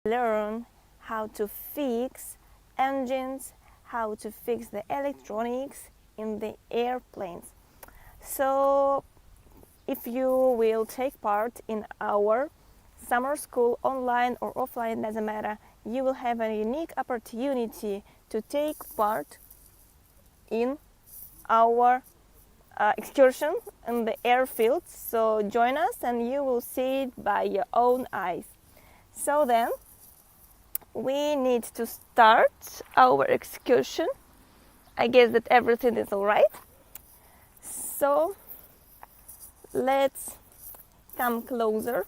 learn how to fix engines, how to fix the electronics in the airplanes. So if you will take part in our summer school, online or offline, doesn't matter, you will have a unique opportunity to take part in our excursion in the airfield. So join us and you will see it by your own eyes. So then we need to start our excursion. I guess that everything is all right. So let's come closer.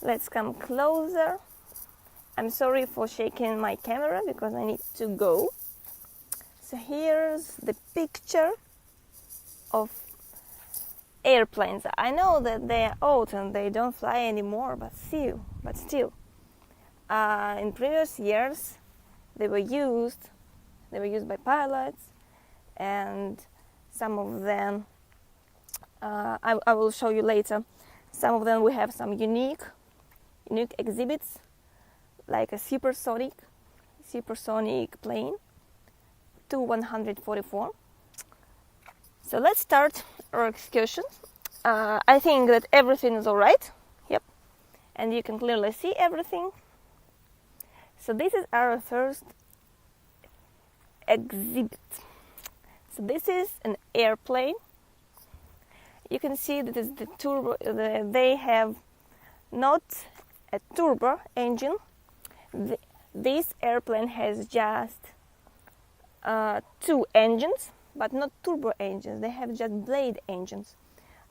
Let's come closer. I'm sorry for shaking my camera because I need to go. So here's the picture of airplanes. I know that they are old and they don't fly anymore, but still, in previous years they were used by pilots, and some of them I will show you later. Some of them we have some unique exhibits, like a supersonic plane, Tu-144. So let's start our excursion. I think that everything is all right. Yep, and you can clearly see everything. So this is our first exhibit. So this is an airplane. You can see that is the turbo. They have not a turbo engine. This airplane has just two engines, but not turbo engines. They have just blade engines.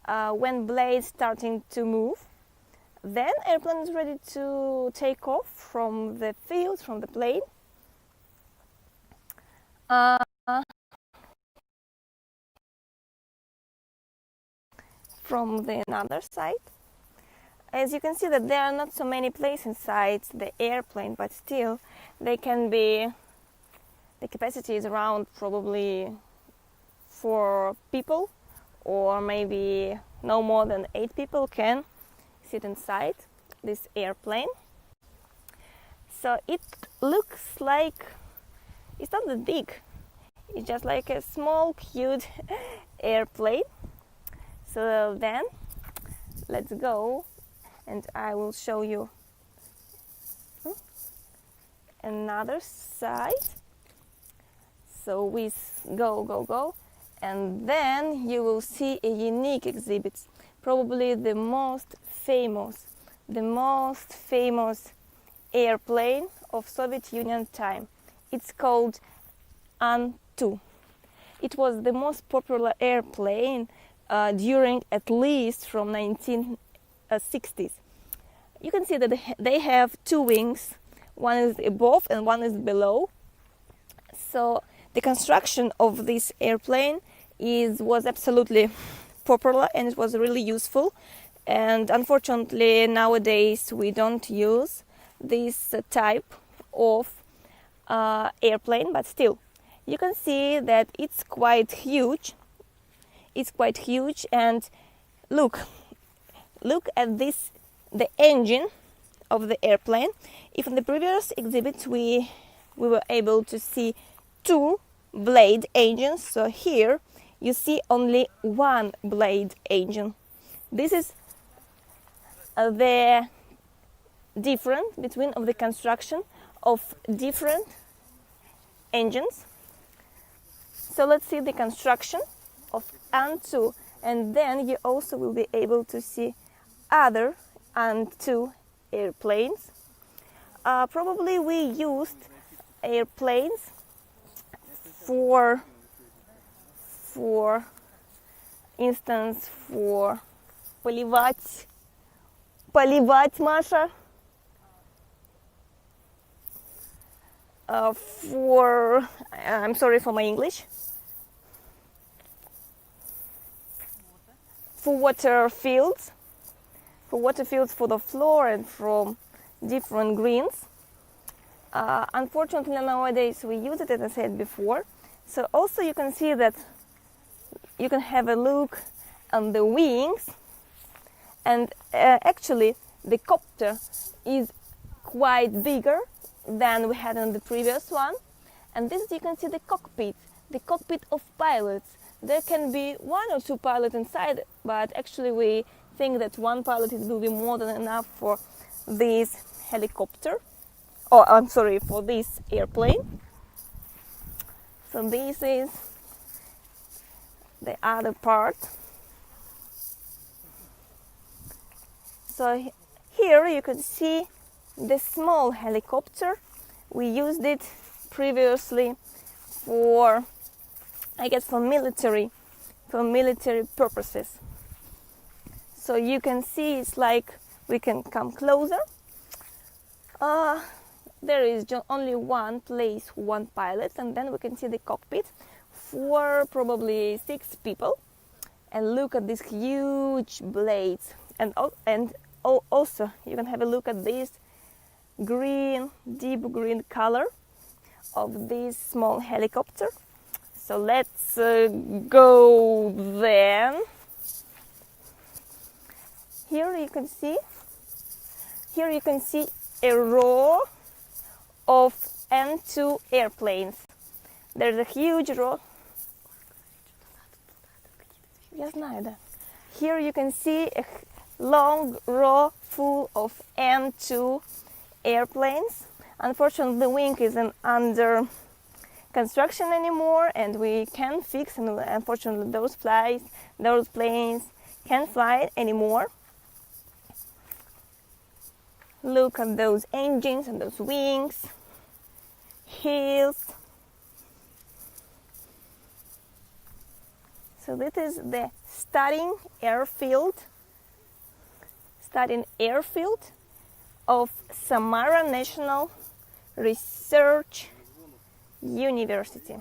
When blades starting to move, then airplane is ready to take off from the field, from the plane. From the other side, as you can see that there are not so many places inside the airplane, but still they can be. The capacity is around probably 4 people, or maybe no more than 8 people can sit inside this airplane. So it looks like it's not that big. It's just like a small, cute airplane. So then let's go and I will show you another side. So we go, and then you will see a unique exhibit, probably the most famous airplane of Soviet Union time. It's called An-Tu. It was the most popular airplane during at least from 1960s. You can see that they have 2 wings. One is above and one is below. So the construction of this airplane was absolutely popular and it was really useful. And unfortunately, nowadays we don't use this type of airplane, but still, you can see that it's quite huge. And look at this, the engine of the airplane. If in the previous exhibits we were able to see 2 blade engines, so here you see only 1 blade engine. This is the difference between of the construction of different engines. So let's see the construction of An-Tu, and then you also will be able to see other An-Tu airplanes. Probably we used airplanes for instance, for поливать, Маша, I'm sorry for my English, for water fields, for the floor and from different greens. Unfortunately, nowadays we use it, as I said before. So also you can see that you can have a look on the wings, and actually the copter is quite bigger than we had on the previous one. And this, you can see the cockpit of pilots. There can be 1 or 2 pilots inside, but actually we think that 1 pilot will be more than enough for this helicopter. Oh, I'm sorry, for this airplane. So this is the other part. So here you can see the small helicopter. We used it previously for, I guess, for military purposes. So you can see it's like, we can come closer. There is only one place, 1 pilot, and then we can see the cockpit for probably 6 people. And look at these huge blades. And also you can have a look at this deep green color of this small helicopter. So let's go then. Here you can see a row of N2 airplanes. There's a huge row. Here you can see a long row full of N2 airplanes. Unfortunately, the wing isn't under construction anymore, and we can't fix. And unfortunately, those planes can't fly anymore. Look at those engines and those wings, hills. So this is the starting airfield of Samara National Research University.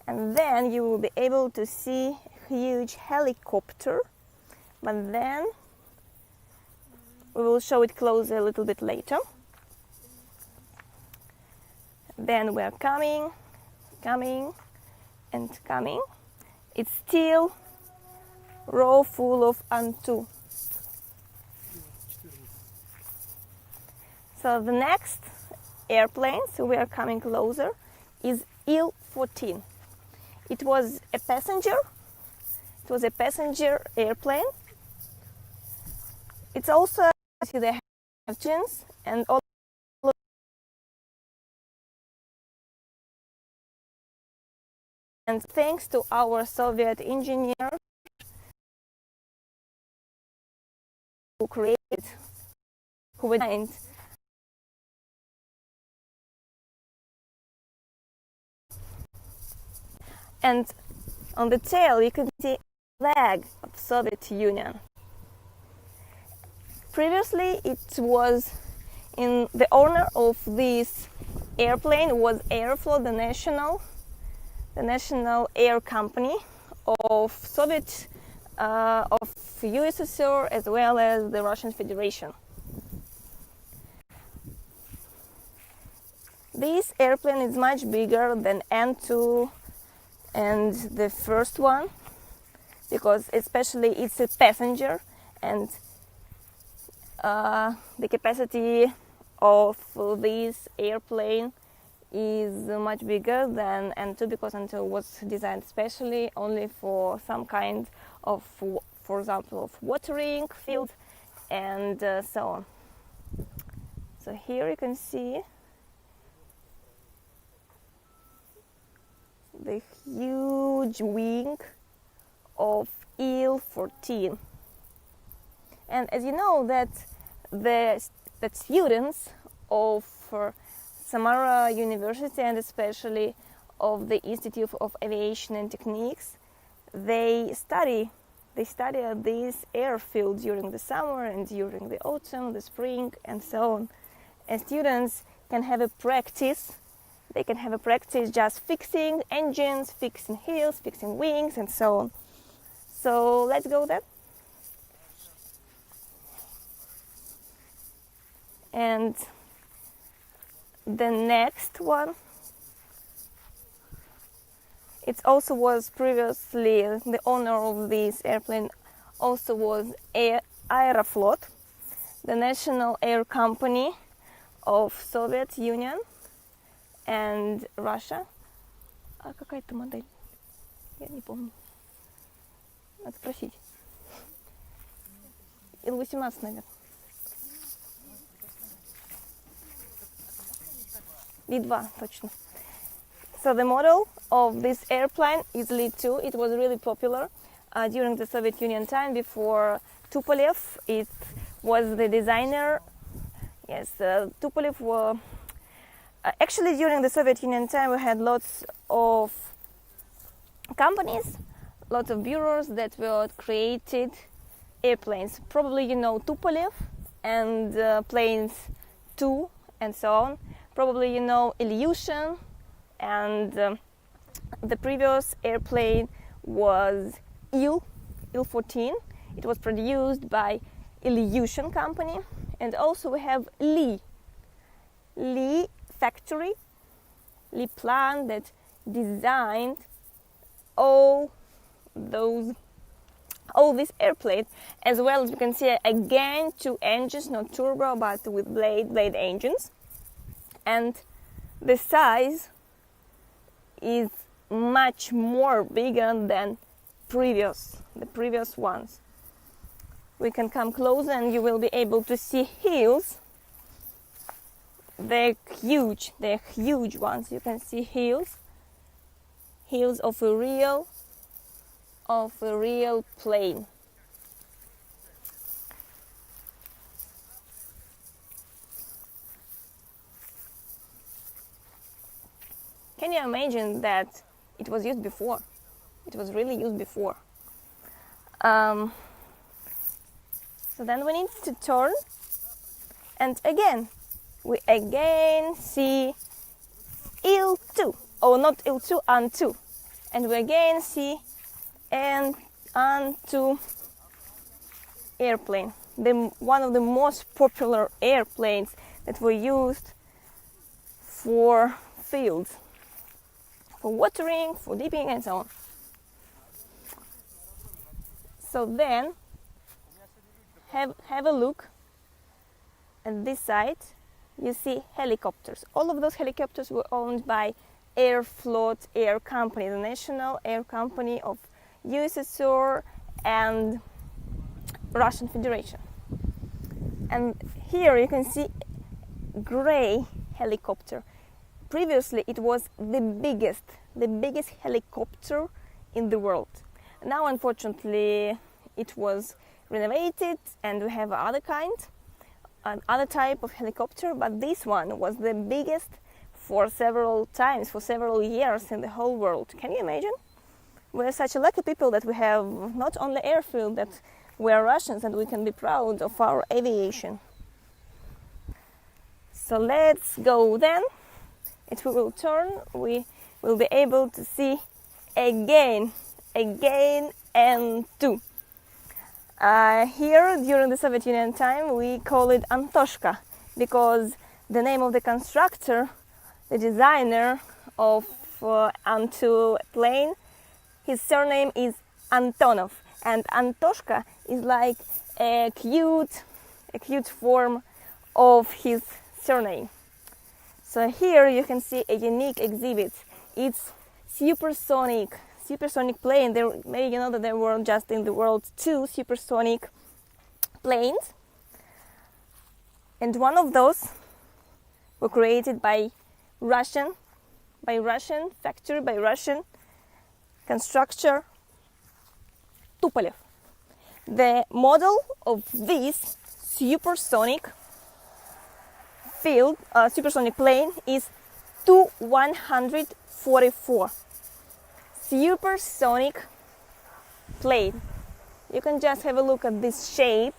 And then you will be able to see a huge helicopter, but then we will show it closer a little bit later. Then we are coming. It's still row full of An-2. So the next airplane, so we are coming closer, is Il-14. It was a passenger airplane. It's also, see, they have engines and all. And thanks to our Soviet engineer who designed and on the tail you can see a flag of Soviet Union. Previously, it was in the owner of this airplane was Aeroflot, the national air company of Soviet, of USSR, as well as the Russian Federation. This airplane is much bigger than N2 and the first one, because especially it's a passenger, and the capacity of this airplane is much bigger than N2, because N2 was designed specially only for some kind of, for example, of watering field and so on. So here you can see the huge wing of Il-14. And as you know that the students of Samara University, and especially of the Institute of Aviation and Techniques, they study at this airfield during the summer and during the autumn, the spring, and so on. And students can have a practice. They can have a practice just fixing engines, fixing wheels, fixing wings, and so on. So let's go then. And the next one, it also was previously, the owner of this airplane also was Aeroflot, the National Air Company of Soviet Union and Russia. А какая это модель? Я не помню. Надо спросить. Ил-18, наверное. Ли-2, точно. So the model of this airplane is Li-2. It was really popular during the Soviet Union time. Before Tupolev, it was the designer. Yes, Tupolev was... actually, during the Soviet Union time, we had lots of companies, lots of bureaus that were created airplanes. Probably you know Tupolev and planes 2 and so on. Probably you know Ilyushin, and the previous airplane was Il-14. It was produced by Ilyushin company. And also we have Li factory, Li plant that designed all these airplanes, as well as you can see again 2 engines, not turbo but with blade engines, and the size is much more bigger than the previous ones. We can come closer and you will be able to see heels. They're huge ones. You can see heels of a real plane. Can you imagine that it was used before? It was really used before. So then we need to turn, and we again see Il-2, or not Il-2, An-2, and we again see An-2 airplane, one of the most popular airplanes that were used for fields, for watering, for dipping, and so on. So then, have a look at this side. You see helicopters. All of those helicopters were owned by Aeroflot Air Company, the National Air Company of USSR and Russian Federation. And here you can see gray helicopter. Previously it was the biggest helicopter in the world. Now unfortunately it was renovated and we have other type of helicopter, but this one was the biggest for several years in the whole world. Can you imagine? We're such lucky people that we have not only airfield, that we are Russians and we can be proud of our aviation. So let's go then. It will turn. We will be able to see again An-2. Here, during the Soviet Union time, we call it Antoshka, because the name of the constructor, the designer of An-2 plane, his surname is Antonov, and Antoshka is like a cute form of his surname. So here you can see a unique exhibit. It's supersonic plane. Maybe you know that there were just in the world 2 supersonic planes, and one of those were created by Russian factory, by Russian constructor Tupolev. The model of this supersonic plane is Tu-144. Supersonic plane. You can just have a look at this shape.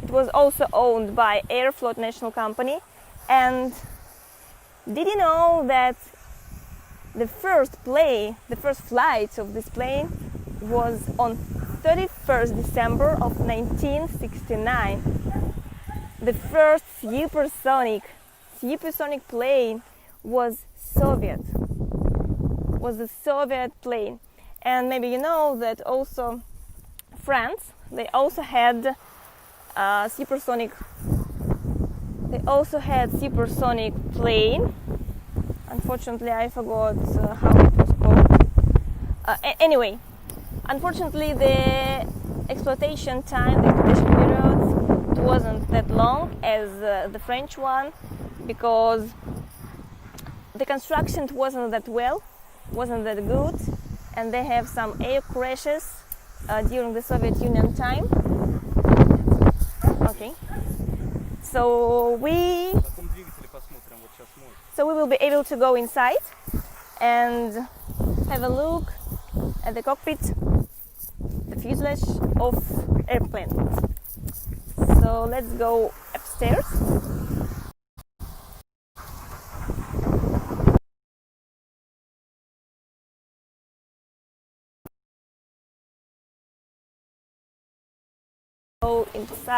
It was also owned by Aeroflot National Company. And did you know that the first flight of this plane was on 31st December of 1969? The first supersonic plane was a Soviet plane. And maybe you know that also France, they also had supersonic. They also had supersonic plane. Unfortunately, I forgot how it was called. Anyway, unfortunately, the exploitation time, the exploitation period, wasn't that long as the French one, because the construction wasn't that good, and they have some air crashes during the Soviet Union time. Okay, so we will be able to go inside and have a look at the cockpit, the fuselage of airplane. So let's go upstairs. Go inside.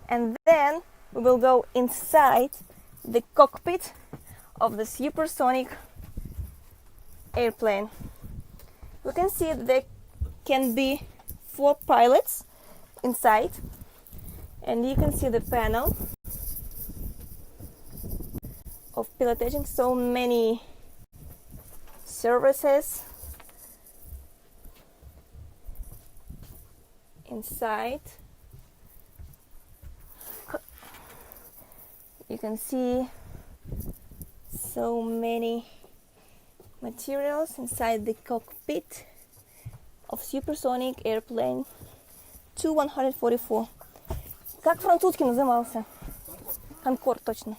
And then we will go inside the cockpit of the supersonic airplane. We can see that there can be 4 pilots inside, and you can see the panel of piloting. So many services inside. You can see so many materials inside the cockpit of supersonic airplane Tu-144. Как французский назывался? Конкорд, точно.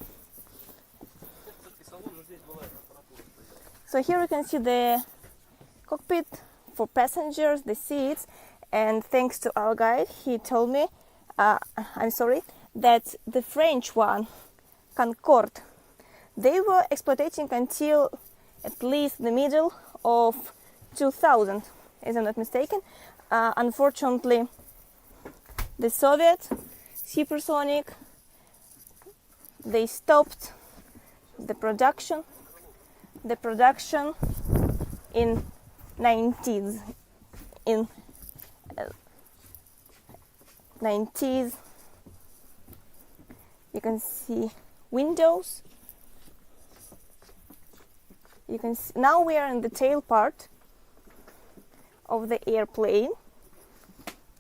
So here you can see the cockpit for passengers, the seats, and thanks to our guide, he told me, that the French one, Concorde, they were exploiting until at least the middle of 2000, if I'm not mistaken. Unfortunately, the Soviet supersonic, they stopped the production in 90s. In 90s, you can see windows. You can see, now we are in the tail part of the airplane.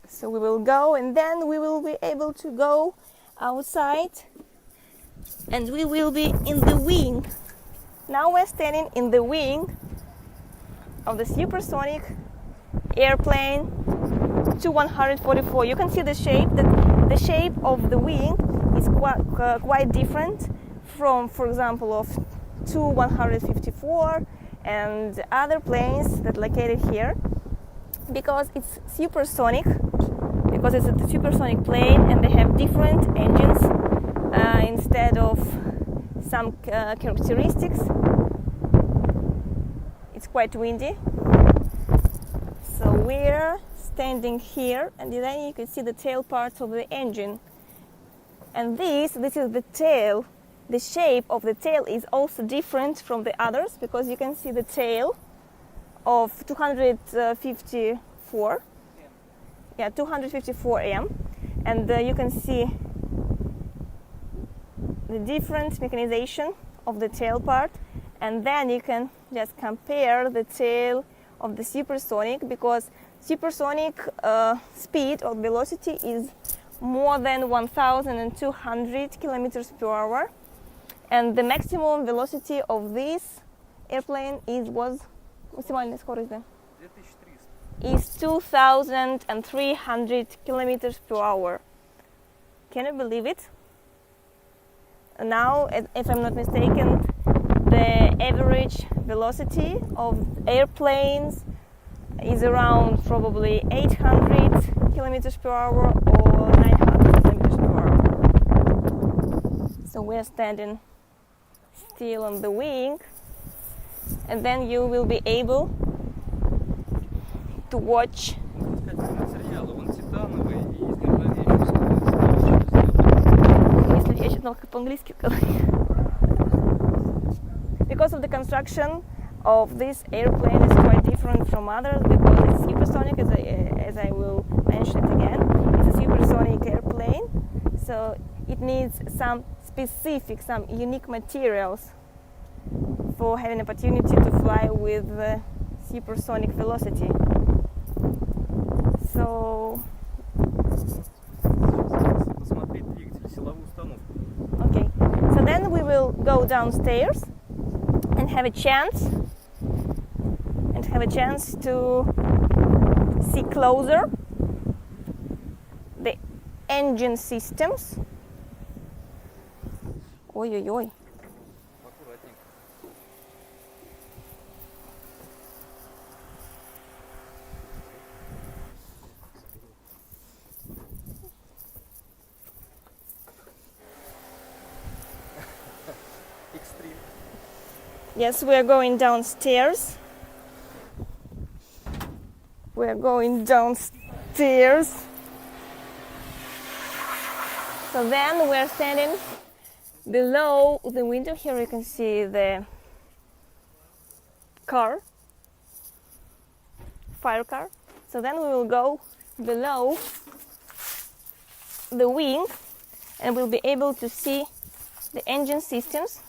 So we will go, and then we will be able to go outside, and we will be in the wing. Now we're standing in the wing of the supersonic airplane Tu-144. You can see the shape. The shape of the wing is quite different from, for example, of Tu-154 and other planes that are located here, because it's supersonic, because it's a supersonic plane, and they have different engines instead of some characteristics. It's quite windy. So we're standing here, and then you can see the tail parts of the engine. And this is the tail. The shape of the tail is also different from the others, because you can see the tail of 254. Yeah, 254M. And you can see the different mechanization of the tail part. And then you can just compare the tail of the supersonic, because supersonic speed or velocity is more than 1,200 kilometers per hour, and the maximum velocity of this airplane was максимальная скорость, да? 2300. Is 2,300 kilometers per hour. Can you believe it? Now, if I'm not mistaken, the average velocity of airplanes is around probably 800 kilometers per hour or 900 kilometers per hour. So we're standing still on the wing, and then you will be able to watch знала, как по-английски сказать. Because of the construction of this airplane is quite different from others because it's supersonic, as I will mention it again. It's a supersonic airplane, so it needs some specific, some unique materials for having opportunity to fly with supersonic velocity. So, okay. So then we will go downstairs and have a chance to see closer the engine systems. Ой-ой-ой. Extreme. Yes, we are going downstairs. We are going downstairs. So then we are standing below the window. Here you can see the car, fire car. So then we will go below the wing and we'll be able to see the engine systems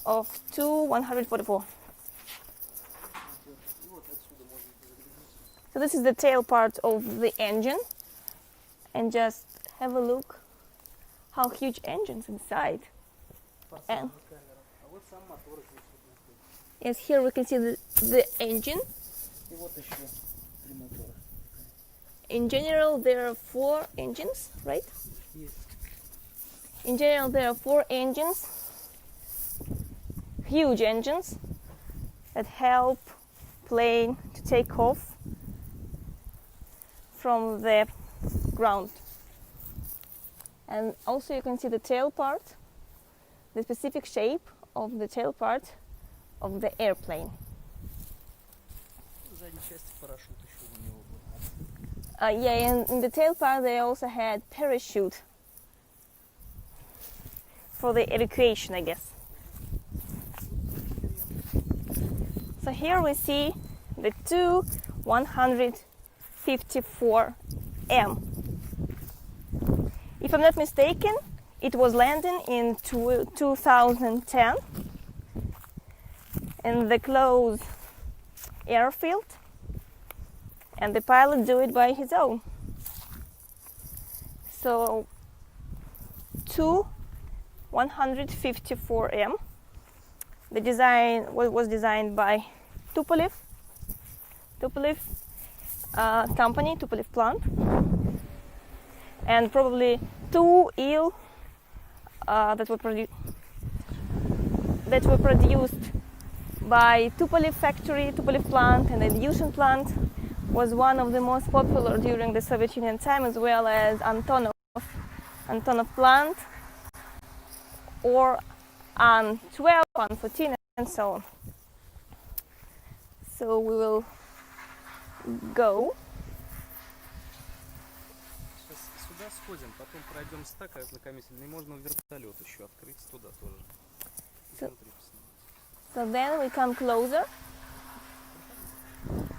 of Tu-144. So this is the tail part of the engine, and just have a look how huge engine's inside. And yes, here we can see the engine. In general, there are 4 engines, right? Yes. In general, there are 4 engines, huge engines that help plane to take off from the ground. And also you can see the tail part, the specific shape of the tail part of the airplane. Yeah, and in the tail part they also had parachute for the evacuation, I guess. So here we see the Tu-154M. If I'm not mistaken, it was landing in 2010 in the closed airfield, and the pilot do it by his own. So Tu-154M, the design was designed by Tupolev company, Tupolev plant, and probably 2 eel that were produced by Tupolev factory, Tupolev plant, and the Ilyushin plant was one of the most popular during the Soviet Union time, as well as Antonov plant, or An-12, An-14, and so on. So we will go. Сейчас сюда сходим, потом пройдемся так, ознакомительный. Можно вертолет еще открыть туда тоже. So then we come closer,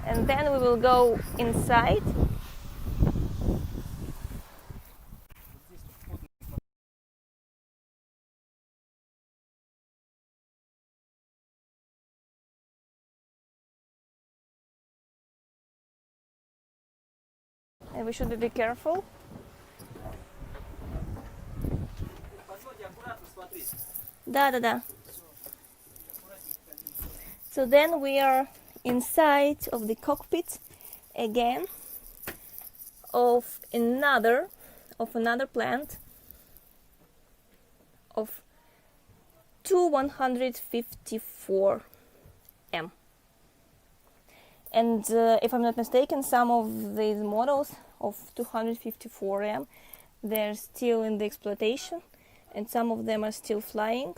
and then we will go inside. And we should be careful. Да. So then we are inside of the cockpit again of another plant of Tu-154M. And if I'm not mistaken, some of these models of 254M, they're still in the exploitation, and some of them are still flying.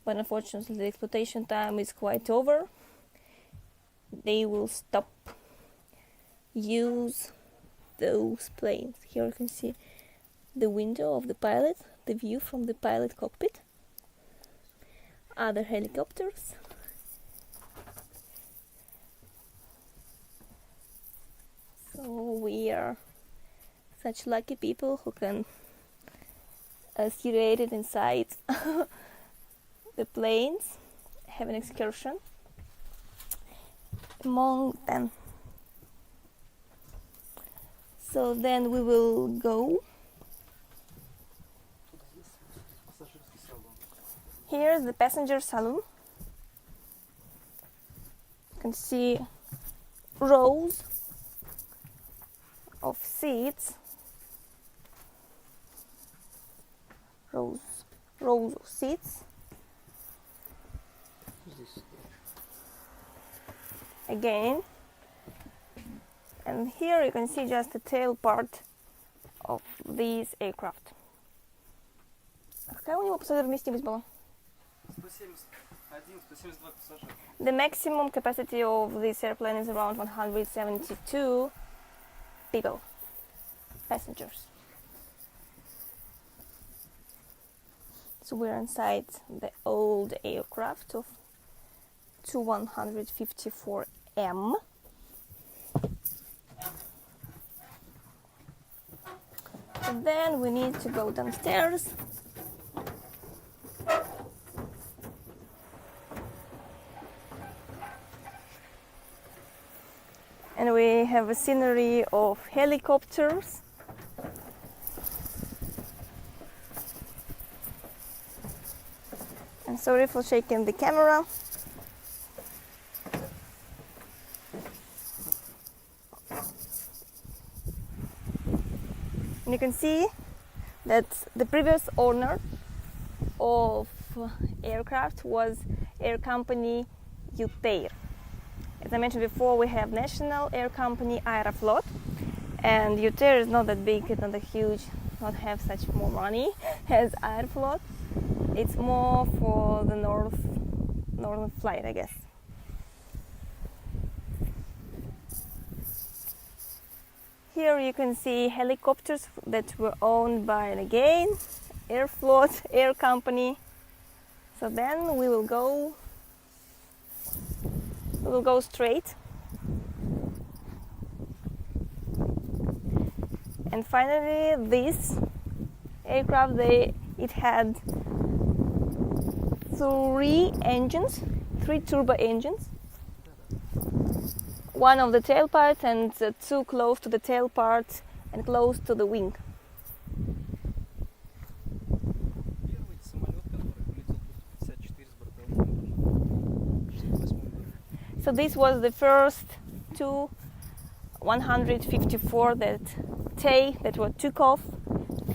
But unfortunately, the exploitation time is quite over. They will stop use those planes. Here you can see the window of the pilot, the view from the pilot cockpit. Other helicopters. So we are such lucky people who can situated inside the planes, have an excursion among them. So then we will go. Here's the passenger saloon. You can see rows of seats, rows of seats. Again, and here you can see just the tail part of this aircraft. Какая у него пассажировместимость была? 172 пассажира. The maximum capacity of this airplane is around 172 people, passengers. So we're inside the old aircraft of Tu-154M. And then we need to go downstairs. And we have a scenery of helicopters. And sorry for shaking the camera. And you can see that the previous owner of aircraft was Air Company UTAIR. As I mentioned before, we have national air company Aeroflot, and UTAIR is not that big, it's not that huge, not have such more money as Aeroflot. It's more for the northern flight, I guess. Here you can see helicopters that were owned by, again, Aeroflot, Air Company. So then we will go straight. And finally, this aircraft, it had three turbo engines. One of the tail parts and two close to the tail part and close to the wing. So this was the first Tu-154 that were took off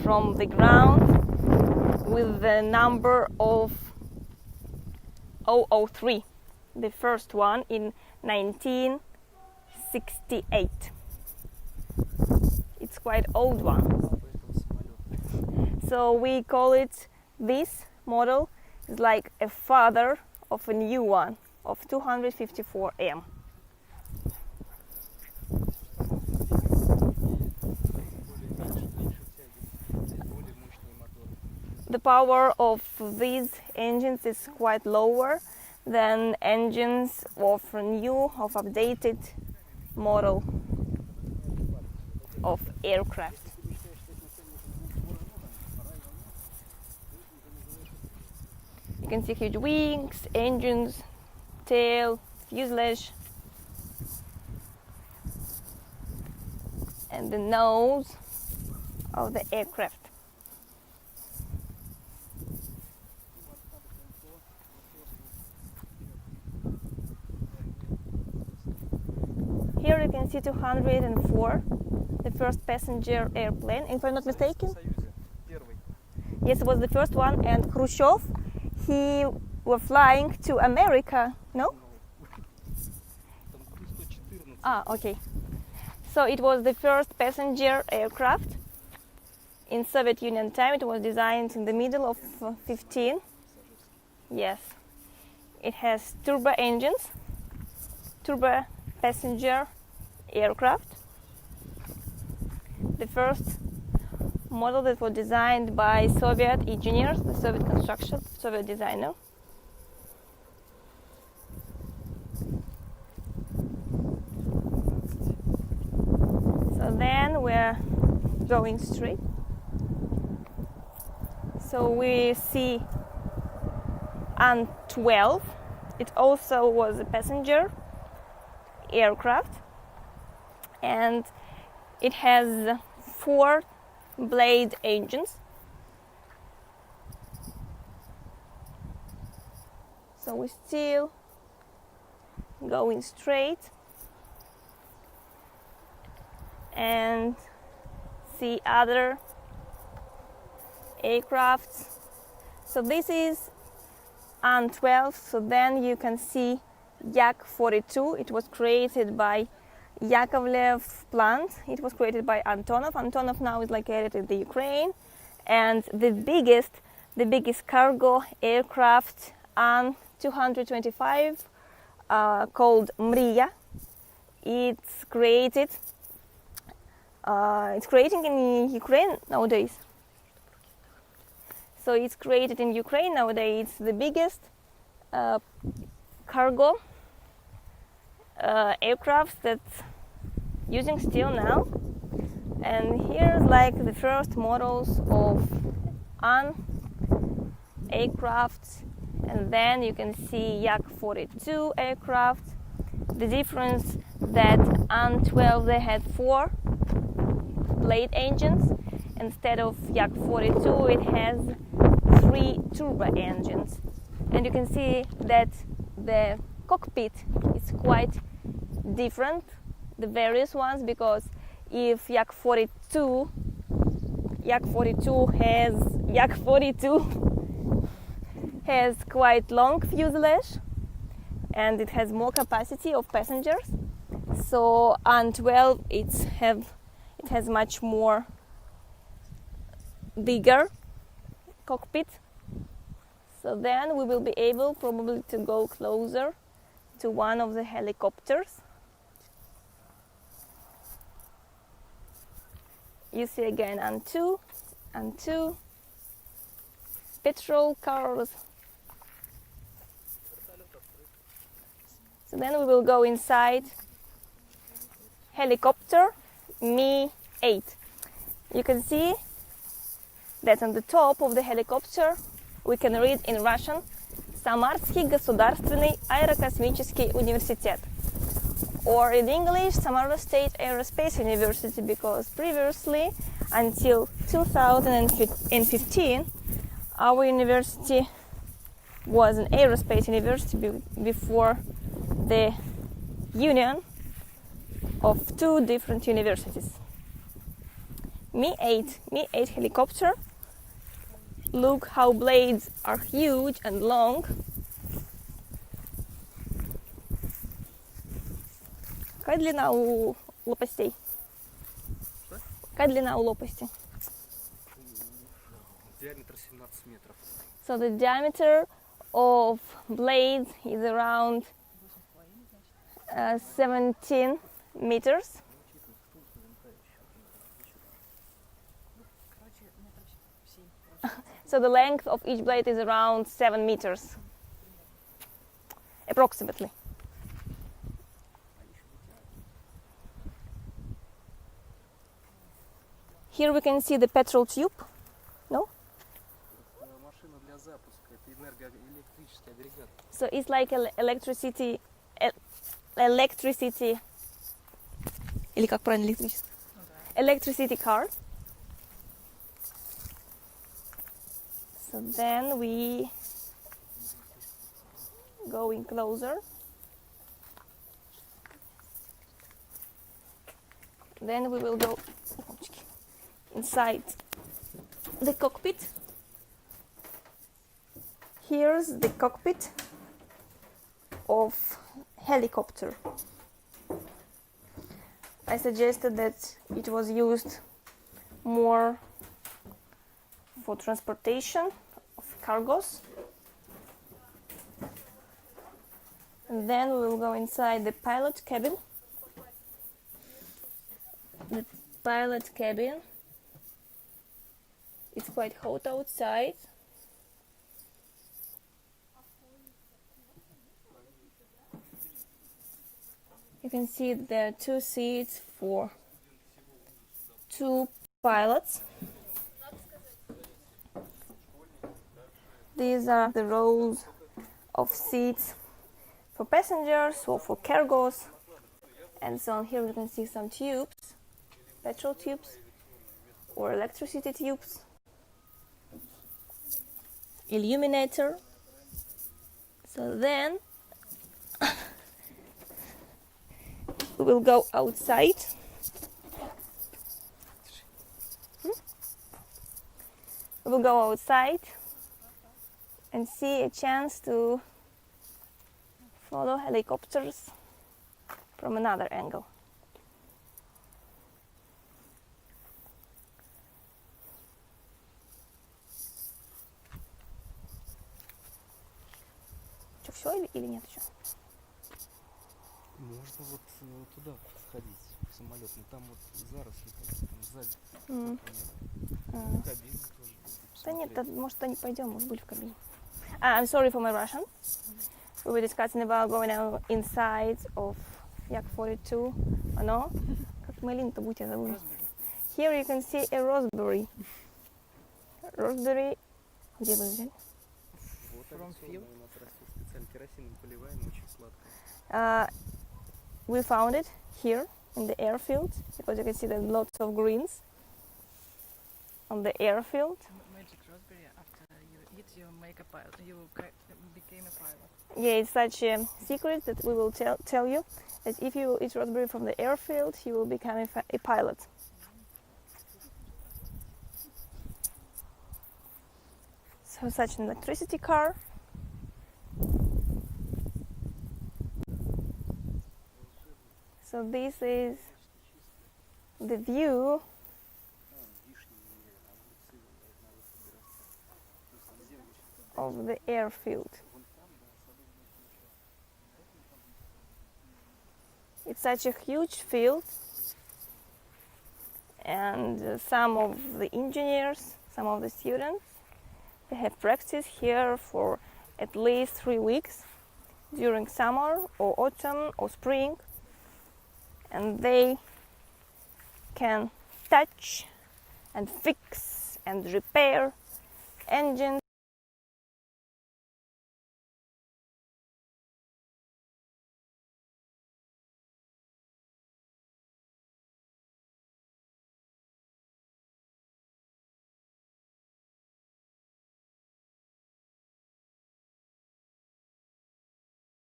from the ground with the number of 003, the first one in 1968. It's quite old one. So we call it, this model is like a father of a new one, of Tu-154M. The power of these engines is quite lower than engines of a new, of updated model of aircraft. You can see huge wings, engines, tail, fuselage, and the nose of the aircraft. Here you can see 204, the first passenger airplane, if I'm not mistaken. Yes, it was the first one, and Khrushchev, he was flying to America, no? Ah, okay. So it was the first passenger aircraft in Soviet Union time. It was designed in the middle of 15. Yes. It has turbo engines, turbo passenger aircraft. The first model that was designed by Soviet engineers, the Soviet construction, Soviet designer. So then we're going straight. So we see An-12. It also was a passenger aircraft, and it has 4 blade engines. So we're still going straight and see other aircrafts. So this is An-12. So then you can see Yak-42. It was created by Yakovlev plant. It was created by Antonov. Antonov now is located in the Ukraine, and the biggest cargo aircraft An-225 called Mriya. It's creating in Ukraine nowadays. So it's created in Ukraine nowadays. It's the biggest cargo aircraft that's using still now. And here's like the first models of An aircrafts, and then you can see Yak-42 aircraft. The difference that An-12 they had 4 blade engines. Instead of Yak-42 it has 3 turbo engines, and you can see that the cockpit is quite different, the various ones, because if Yak-42 has quite long fuselage and it has more capacity of passengers. So An-12 it has much more bigger cockpit. So then we will be able probably to go closer to one of the helicopters. You see again An-2, petrol cars. So then we will go inside helicopter Mi-8. You can see that on the top of the helicopter we can read in Russian Samarский государственный аэрокосмический университет, or in English Samara State Aerospace University, because previously until 2015 our university was an aerospace university before the union of 2 different universities. Mi-8 helicopter. Look how blades are huge and long. Какая длина у лопастей? Что? Какая длина у лопасти? Диаметр 17 метров. So the diameter of blades is around 17 meters. So the length of each blade is around 7 meters, approximately. Here we can see the petrol tube. No? Машина для запуска, это энергоэлектрический агрегат. So it's like electricity. Или как правильно электричество? Electricity car. So then we going closer. Then we will go inside the cockpit. Here's the cockpit of helicopter. I suggested that it was used more for transportation of cargos. And then we will go inside the pilot cabin. The pilot cabin It's quite hot outside. You can see there are 2 seats for 2 pilots. These are the rows of seats for passengers or for cargos. And so on. Here you can see some tubes, petrol tubes or electricity tubes. Illuminator. So then we will go outside. We will go outside and see a chance to follow helicopters from another angle. Что, все или нет еще? Можно вот туда сходить, в самолет, но там вот заросли, там сзади. Кабину тоже. Да нет, может, не пойдем, мы были в кабине. I'm sorry for my Russian. We were discussing about going out inside of Yak 42. No? Как малину-то будь, я забыла. Here you can see a raspberry. Raspberry. Где вы взяли? Вот авиационная у нас растет, специально керосином поливаем, очень сладкая. We found it here in the airfield because you can see there's lots of greens on the airfield. Magic raspberry. After you eat, you make a pilot. You became a pilot. Yeah, it's such a secret that we will tell you that if you eat raspberry from the airfield, you will become a pilot. So such an electricity car. So this is the view of the airfield. It's such a huge field, and some of the engineers, some of the students, they have practiced here for at least 3 weeks during summer or autumn or spring, and they can touch and fix and repair engines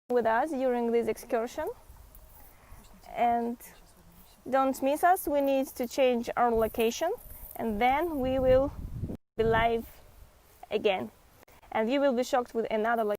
with us during this excursion. And don't miss us, we need to change our location and then we will be live again. And you will be shocked with another location.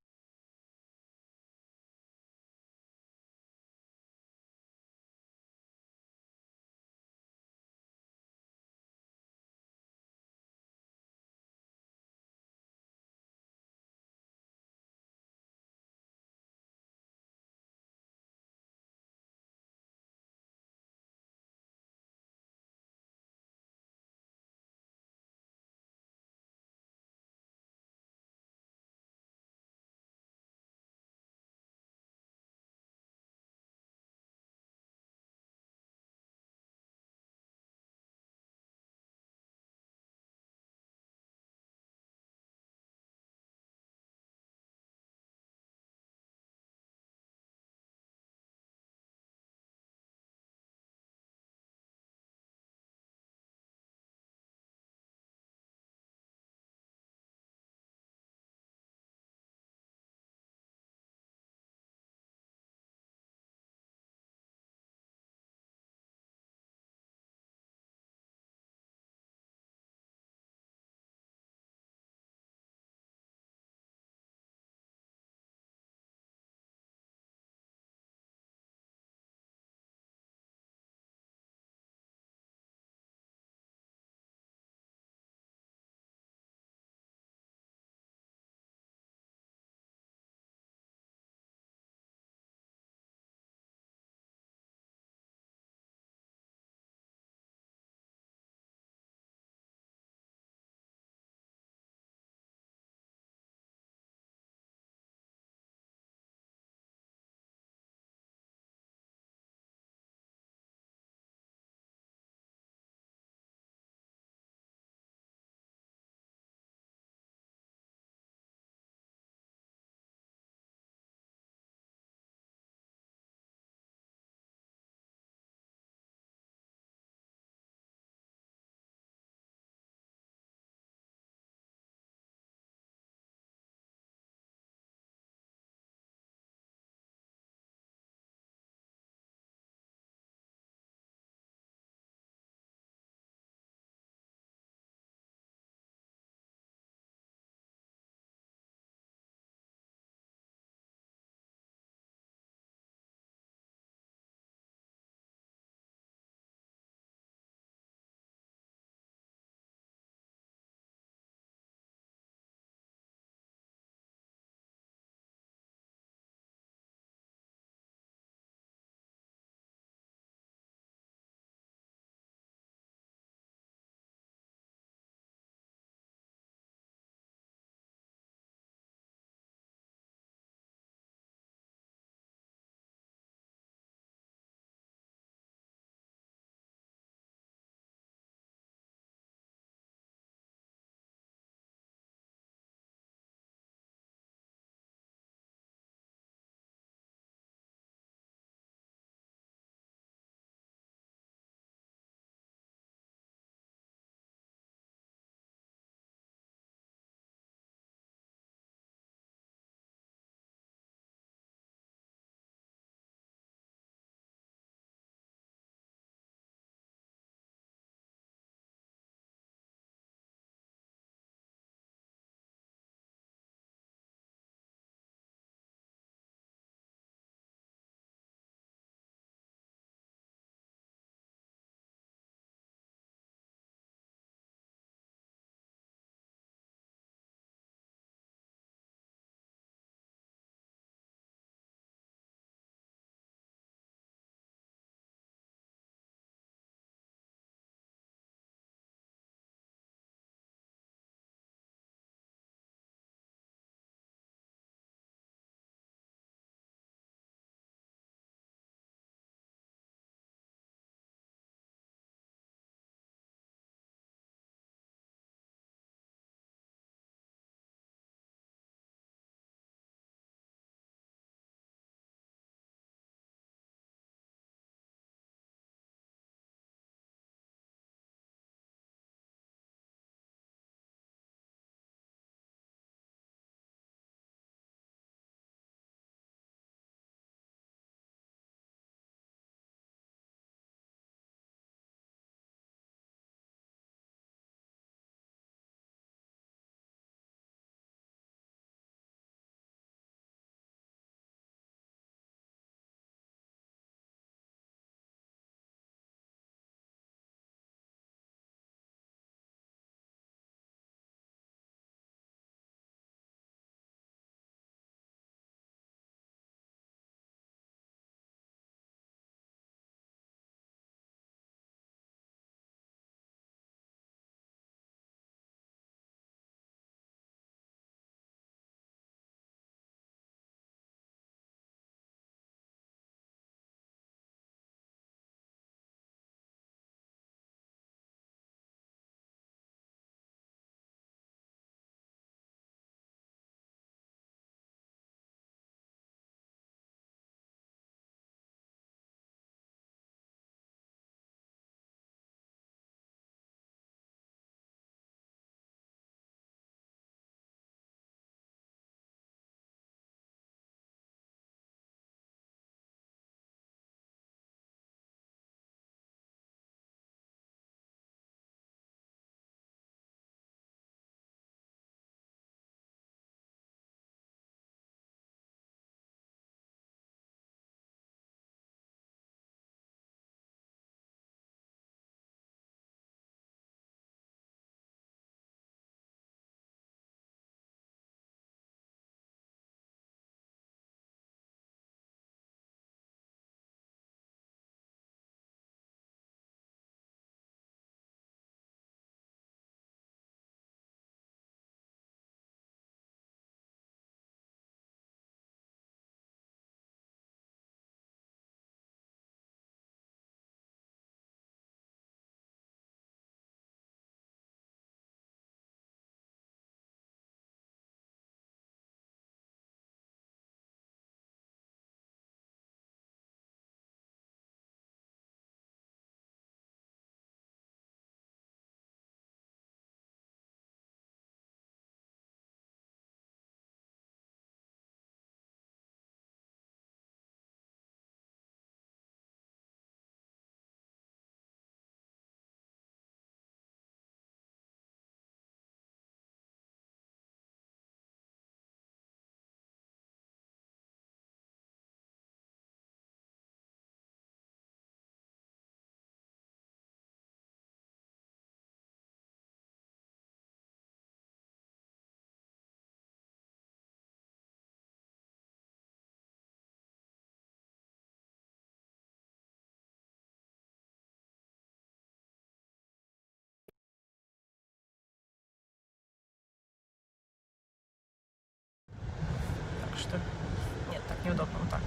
неудобно вот так.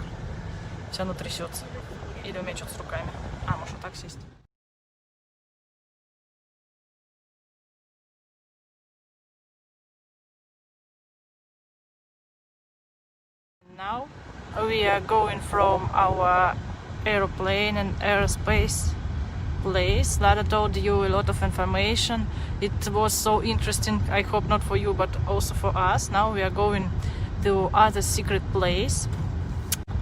Все оно трясется. Или у меня что-то с руками. А, может вот так сесть. Now we are going from our airplane and aerospace place. Lara told you a lot of information. It was so interesting. I hope not for you, but also for us. Now we are going to other secret place.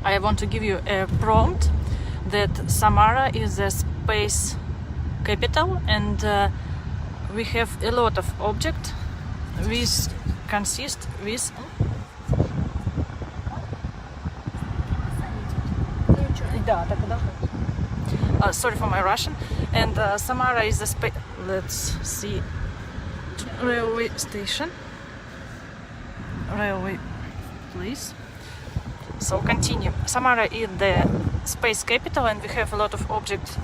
I want to give you a prompt that Samara is a space capital, and we have a lot of objects which consist with. Sorry for my Russian. And Samara is the space. Let's see. Railway station. Railway, please. So continue. Samara is the space capital, and we have a lot of objects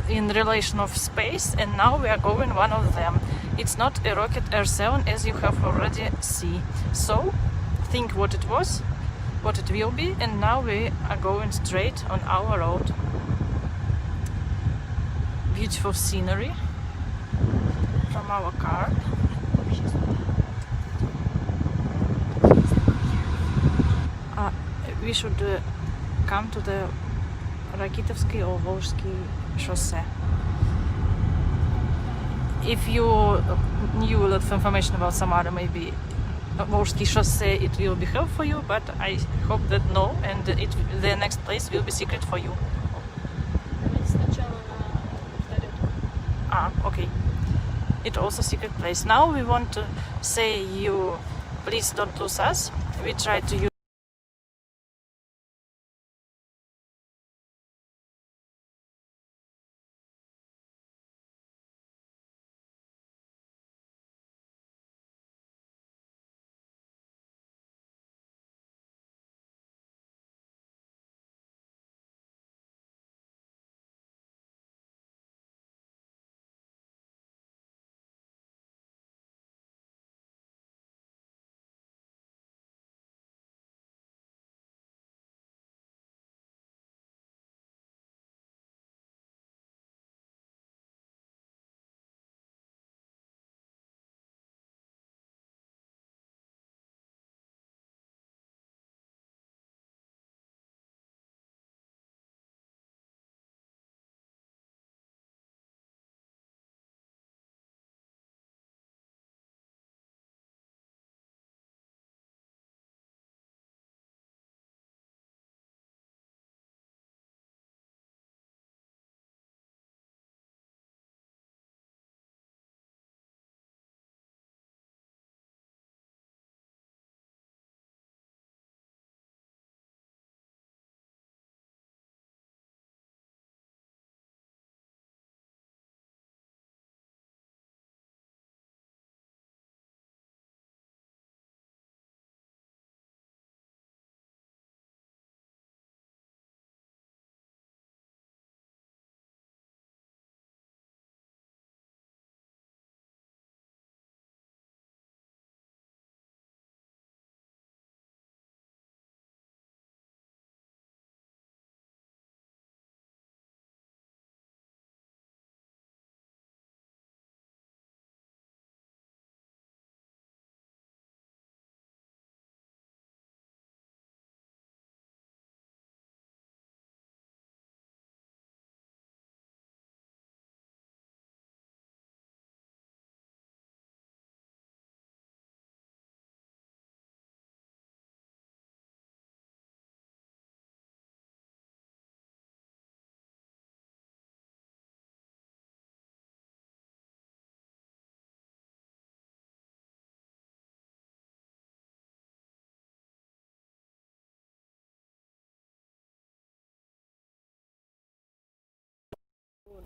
in relation of space. And now we are going one of them. It's not a rocket R7 as you have already seen. So think what it was, what it will be, and now we are going straight on our road. Beautiful scenery from our car. We should come to the Rakitovsky or Volsky Chaussee. If you knew a lot of information about Samara, maybe Volsky Chaussee, it will be helpful for you, but I hope that no, and the next place will be secret for you. Okay. It's also secret place. Now we want to say you, please don't lose us. We try to use.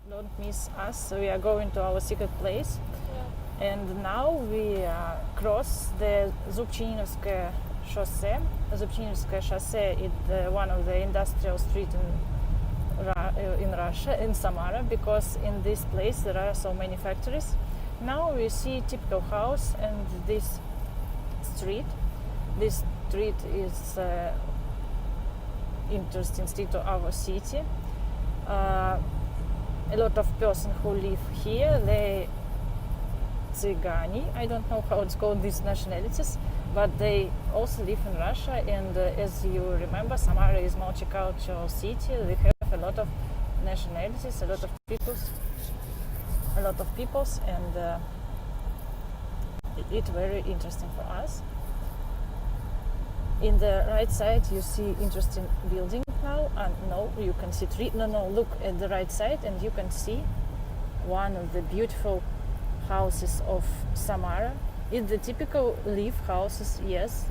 Don't miss us. We are going to our secret place, and now we cross the Zubchininskaya Chaussee. Zubchininskaya Chaussee is one of the industrial streets in Russia, in Samara, because in this place there are so many factories. Now we see typical house and this street. This street is interesting street of our city. A lot of person who live here, they Tsigani, I don't know how it's called, these nationalities, but they also live in Russia. And as you remember, Samara is multicultural city. We have a lot of nationalities, a lot of peoples, and it's very interesting for us. In the right side, you see interesting building now, and no, you can see tree. No, look at the right side, and you can see one of the beautiful houses of Samara. It's the typical leaf houses. Yes.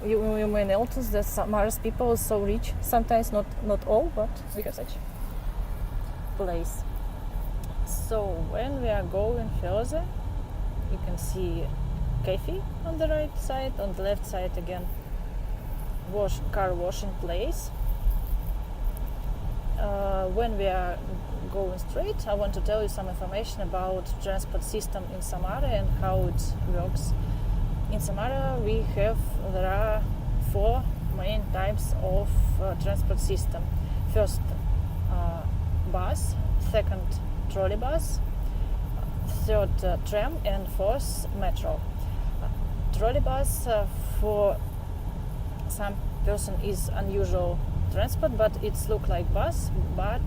You may notice that Samara's people are so rich. Sometimes not all, but we have such place. So when we are going further, you can see cafe on the right side. On the left side again, car washing place. When we are going straight, I want to tell you some information about transport system in Samara and how it works. In Samara there are 4 main types of transport system. First, bus. Second, trolleybus. Third, tram, and fourth, metro. Trolleybus for some person is unusual transport, but it's look like bus, but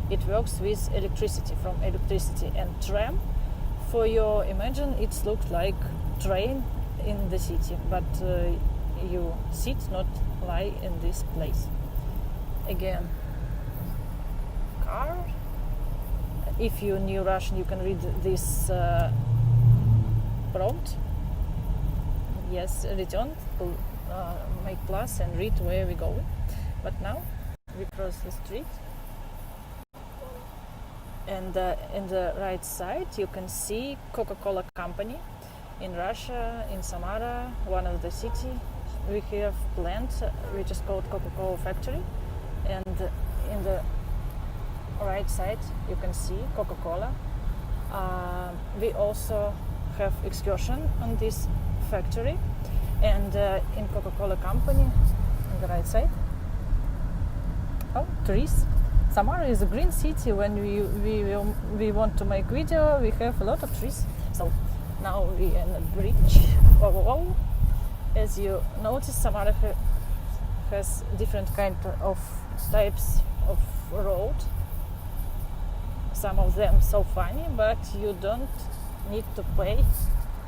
it works with electricity, from electricity. And tram, for your imagine, it looks like train in the city, but you sit, not lie in this place. Again, car. If you knew Russian, you can read this prompt. Yes, return, make plus and read where we go. But now we cross the street, and in the right side you can see Coca-Cola company. In Russia, in Samara, one of the city, we have plant which is called Coca-Cola factory, and in the right side you can see Coca-Cola. We also have excursion on this factory, and in Coca-Cola company on the right side. Oh, trees. Samara is a green city. When we want to make video, we have a lot of trees. So now we are in a bridge. Oh. As you notice, Samara has different kind of types of road. Some of them so funny, but you don't need to pay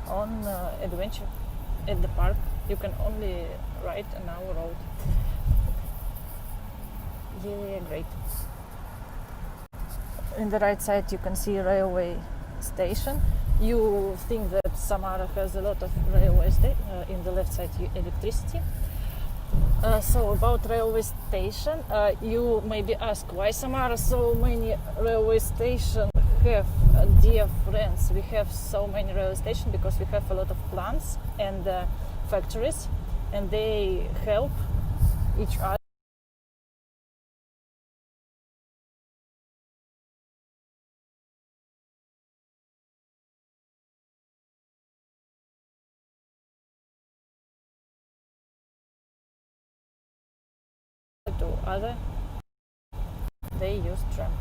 on adventure at the park. You can only ride on our road. Yeah, great. In the right side you can see railway station. You think that Samara has a lot of railway in the left side electricity. So about railway station, you maybe ask why Samara so many railway stations have. Dear friends, we have so many railway stations because we have a lot of plants and factories, and they help each other to other. They use tram.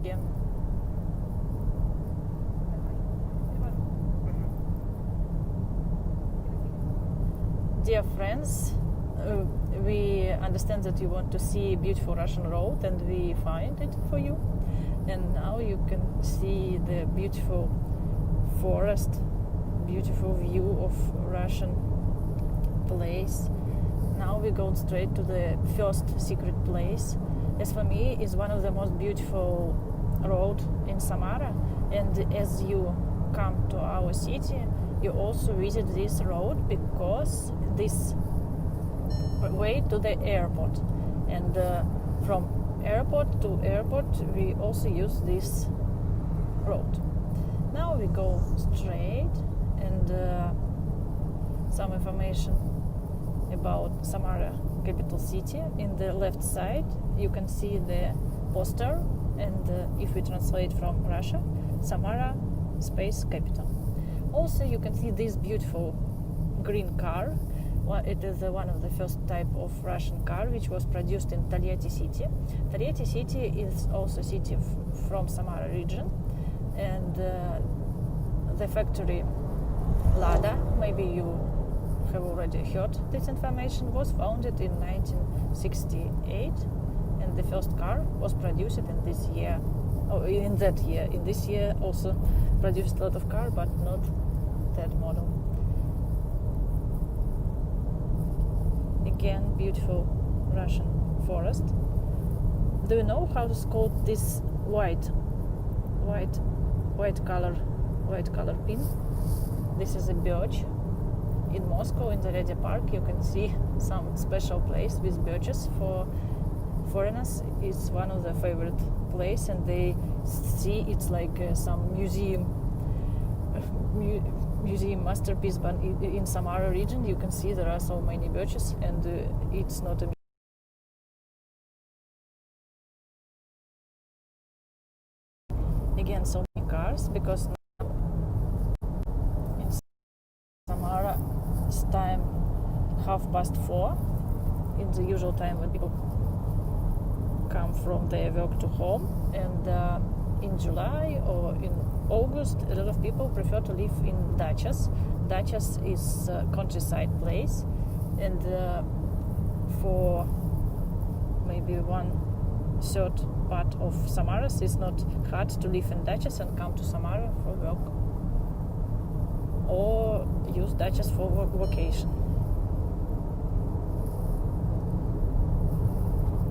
again. Dear friends, we understand that you want to see a beautiful Russian road, and we find it for you. And now you can see the beautiful forest, beautiful view of Russian place. Now we go straight to the first secret place. As for me, is one of the most beautiful road in Samara. And as you come to our city, you also visit this road because this way to the airport. And from airport to airport, we also use this road. Now we go straight, and some information about Samara capital city. In the left side you can see the poster, and if we translate from Russia, Samara space capital. Also you can see this beautiful green car. It is one of the first type of Russian car which was produced in Taliati city. Taliati city is also a city from Samara region, and the factory Lada, maybe you have already heard this information, was founded in 1968, and the first car was produced in this year. In this year also produced a lot of car, but not that model. Again, beautiful Russian forest. Do you know how to call this white color pin? This is a birch. In Moscow, in the Rede Park, you can see some special place with birches for foreigners. It's one of the favorite place, and they see it's like some museum masterpiece. But in Samara region, you can see there are so many birches, and it's not a again so many cars, because in Samara it's time 4:30, in the usual time when people come from their work to home. And in July or in August, a lot of people prefer to live in dachas. Dachas is a countryside place, and for maybe 1/3 part of Samaras, it's not hard to live in dachas and come to Samara for work, or use dachas for vacation.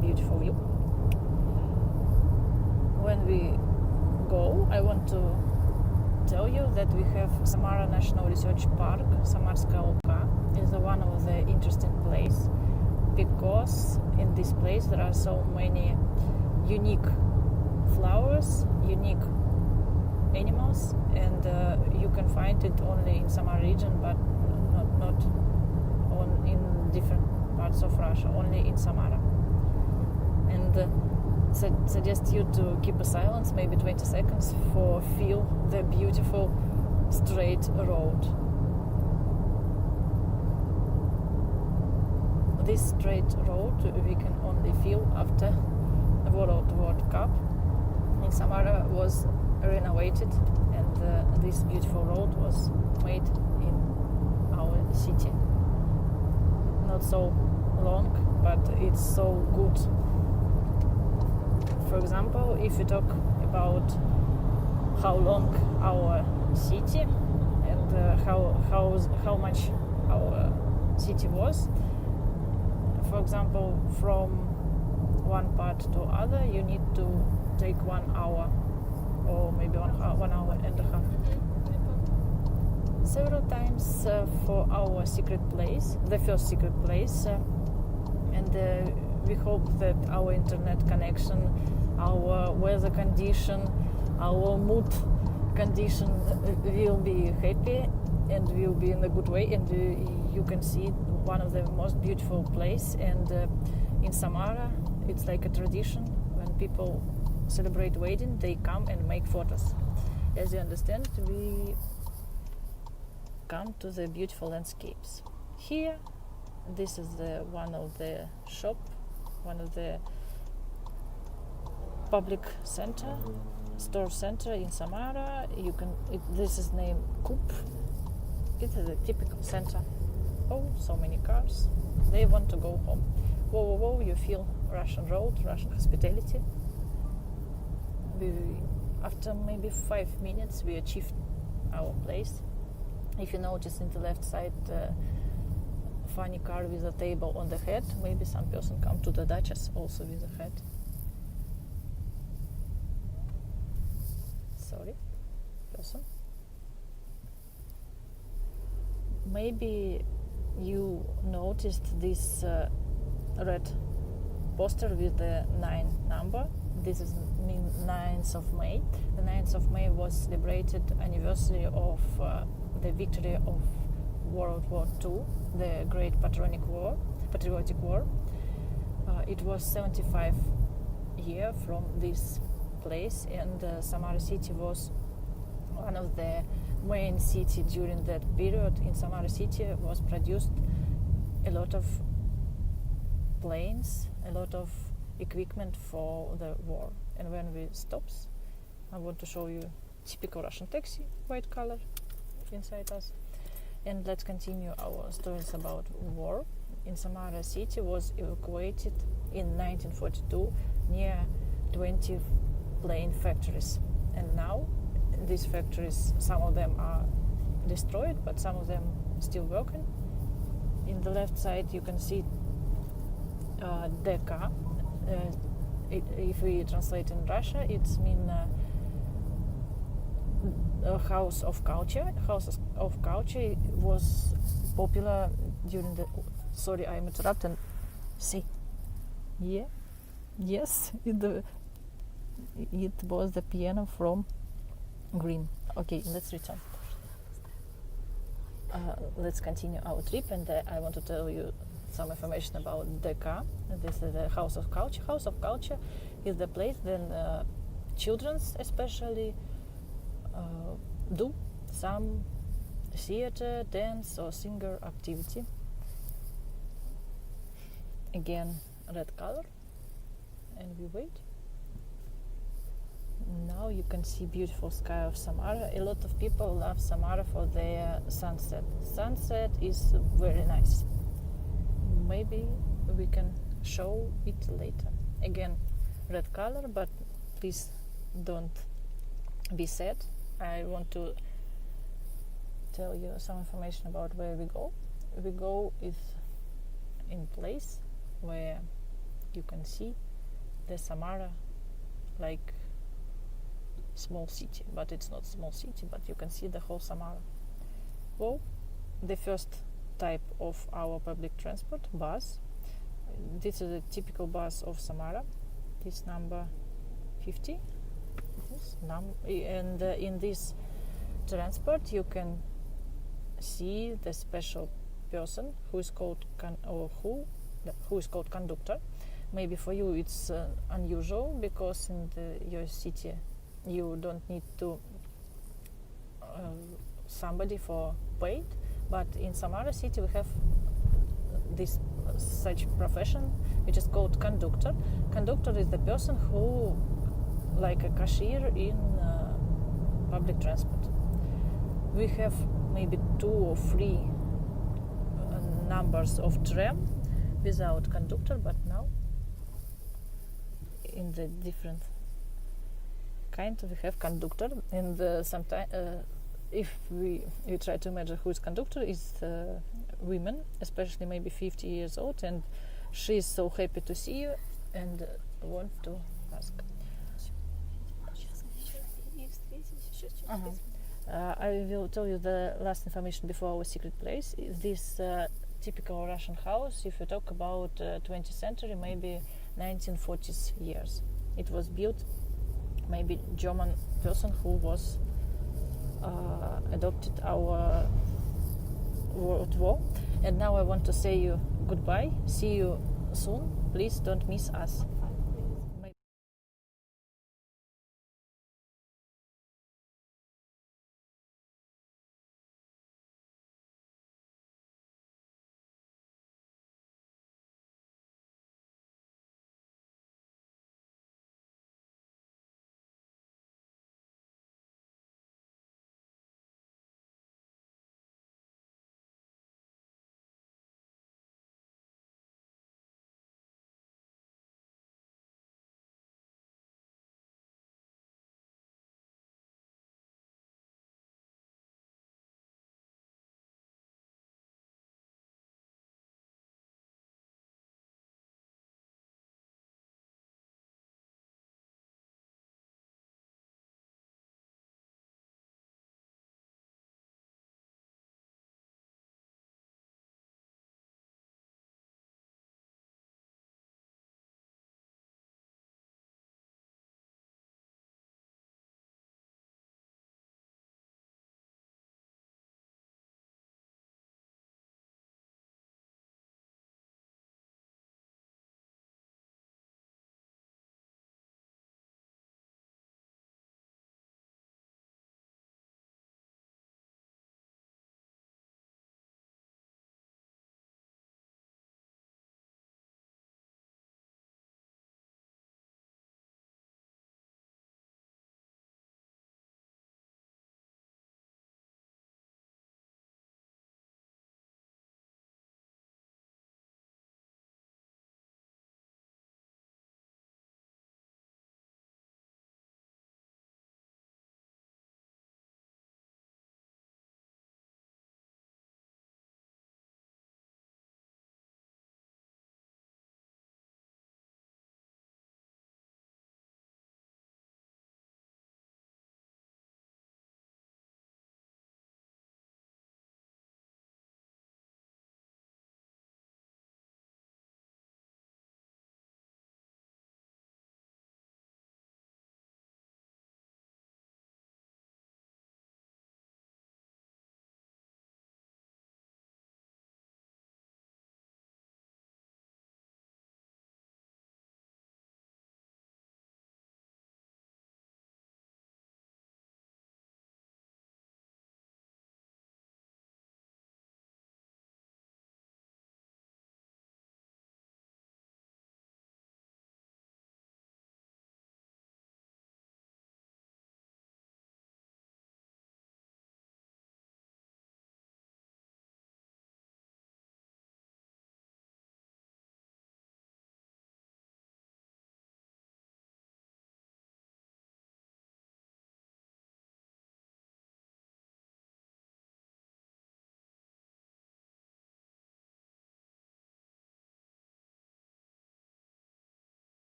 Beautiful view. When we go, I want to tell you that we have Samara National Research Park. Samarskaya Luka is one of the interesting place, because in this place there are so many unique flowers, unique animals, and you can find it only in Samara region, but not in different parts of Russia, only in Samara. And suggest you to keep a silence, maybe 20 seconds, for feel the beautiful straight road. This straight road we can only feel after the World Cup. In Samara was renovated, and this beautiful road was made in our city. Not so long, but it's so good. For example, if you talk about how long our city and how much our city was, for example, from one part to other, you need to take 1 hour, or maybe 1 hour and a half. Several times for our secret place, the first secret place, and we hope that our internet connection, our weather condition, our mood condition will be happy and will be in a good way, and you can see one of the most beautiful place. And in Samara, it's like a tradition. When people celebrate wedding, they come and make photos. As you understand, we come to the beautiful landscapes. Here, this is one of the shop, one of the public center, store center in Samara. This is named Kup. It is a typical center. Oh, so many cars. They want to go home. Whoa, whoa, whoa! You feel Russian road, Russian hospitality. After maybe 5 minutes, we achieved our place. If you notice in the left side, funny car with a table on the head. Maybe some person come to the Duchess also with a head. Sorry, person. Maybe you noticed this red poster with the 9 number. This is 9th of May. The 9th of May was celebrated anniversary of the victory of World War II, the Great Patriotic War. It was 75 years from this place, and Samara city was one of the main city during that period. In Samara city was produced a lot of planes, a lot of equipment for the war. And when we stops, I want to show you typical Russian taxi, white color inside us. And let's continue our stories about war. In Samara city was evacuated in 1942 near 20 plane factories. And now these factories, some of them are destroyed, but some of them still working. In the left side you can see DK. If we translate in Russia, it's mean House of Culture. House of Culture was popular during the... Sorry, I'm interrupting. See? Yeah? Yes, it was the piano from Green. Okay, let's return. Let's continue our trip, and I want to tell you some information about DK. This is the House of Culture. House of Culture is the place then children's especially do some theater, dance or singer activity. Again, red color, and we wait. Now you can see beautiful sky of Samara. A lot of people love Samara for their sunset. Sunset is very nice. Maybe we can show it later. Again, red color, but please don't be sad. I want to tell you some information about where we go. We go is in place where you can see the Samara like small city, but it's not small city, but you can see the whole Samara. Well, the first type of our public transport, bus. This is a typical bus of Samara. This number 50. And in this transport you can see the special person who is called who is called conductor. Maybe for you it's unusual, because in your city you don't need to somebody for paid, but in Samara city we have this such profession which is called conductor. Conductor is the person who like a cashier in public transport. We have maybe 2 or 3 numbers of tram without conductor, but now in the different kind we have conductor. And sometimes if we try to imagine who is conductor, is women, especially maybe 50 years old, and she is so happy to see you and want to ask. I will tell you the last information before our secret place. This typical Russian house, if you talk about 20th century, maybe 1940s years. It was built maybe German person who was adopted our World War. And now I want to say you goodbye. See you soon. Please don't miss us.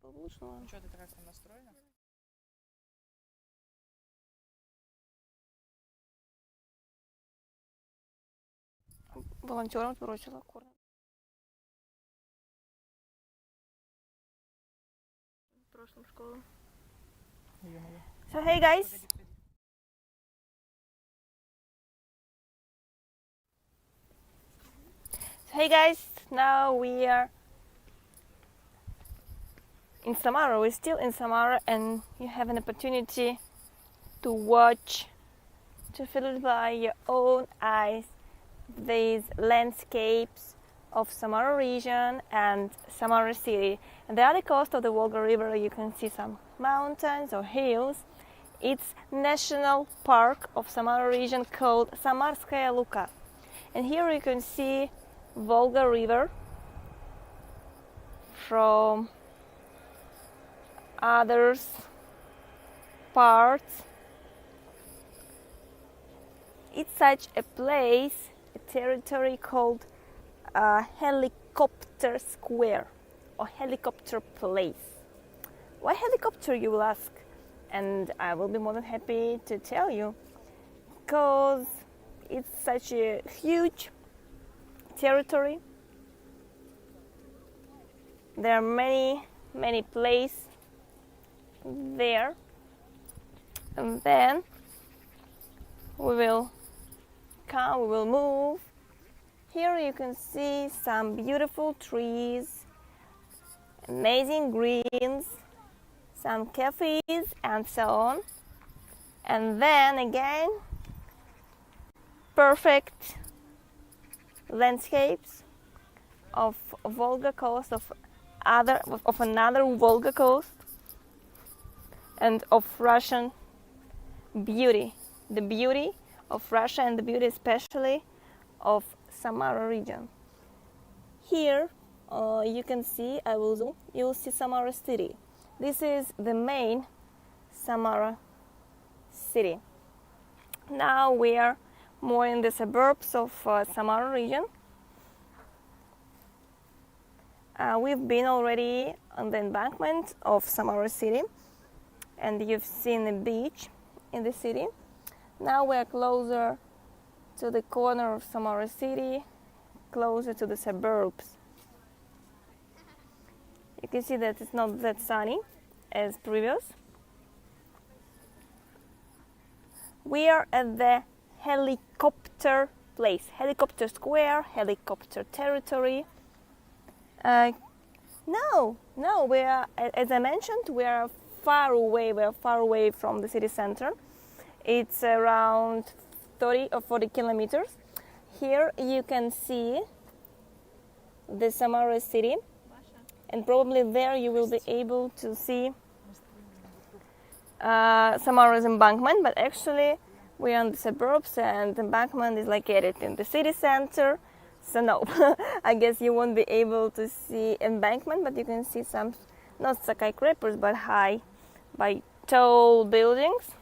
Лучше, ладно. Что, ты так там настроена? Волонтером бросила корм. В прошлом школу. So hey guys. So hey guys, now we are in Samara. We're still in Samara, and you have an opportunity to watch, to feel it by your own eyes, these landscapes of Samara region and Samara city. And the other coast of the Volga River, you can see some mountains or hills. It's National Park of Samara region called Samarskaya Luka. And here you can see Volga River from others parts. It's such a place, a territory called Helicopter Square or Helicopter Place. Why helicopter, you will ask? And I will be more than happy to tell you, because it's such a huge territory. There are many places there, and then we will move. Here you can see some beautiful trees, amazing greens, some cafes and so on. And then again, perfect landscapes of Volga coast, of another Volga coast, and of Russian beauty. The beauty of Russia and the beauty especially of Samara region. Here you can see, I will zoom, you will see Samara city. This is the main Samara city. Now we are more in the suburbs of Samara region. We've been already on the embankment of Samara city, and you've seen the beach in the city. Now we are closer to the corner of Samara city, closer to the suburbs. You can see that it's not that sunny as previous. We are at the helicopter place, helicopter square, helicopter territory. No, we are, as I mentioned, we are far away from the city center. It's around 30 or 40 kilometers. Here you can see the Samara city, and probably there you will be able to see Samara's embankment, but actually we are in the suburbs and the embankment is located in the city center. So no, I guess you won't be able to see embankment, but you can see some, not skyscrapers, but tall buildings,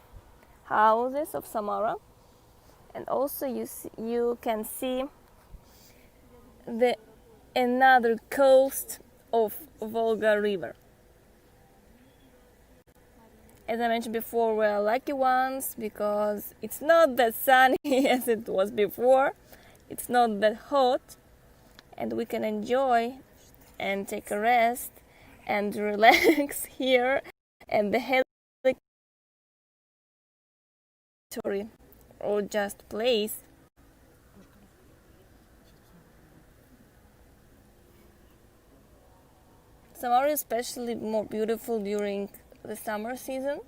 houses of Samara. And also you can see another coast of Volga River. As I mentioned before, we are lucky ones because it's not that sunny as it was before. It's not that hot, and we can enjoy and take a rest and relax here at the helicopter or just place. Samara is especially more beautiful during the summer season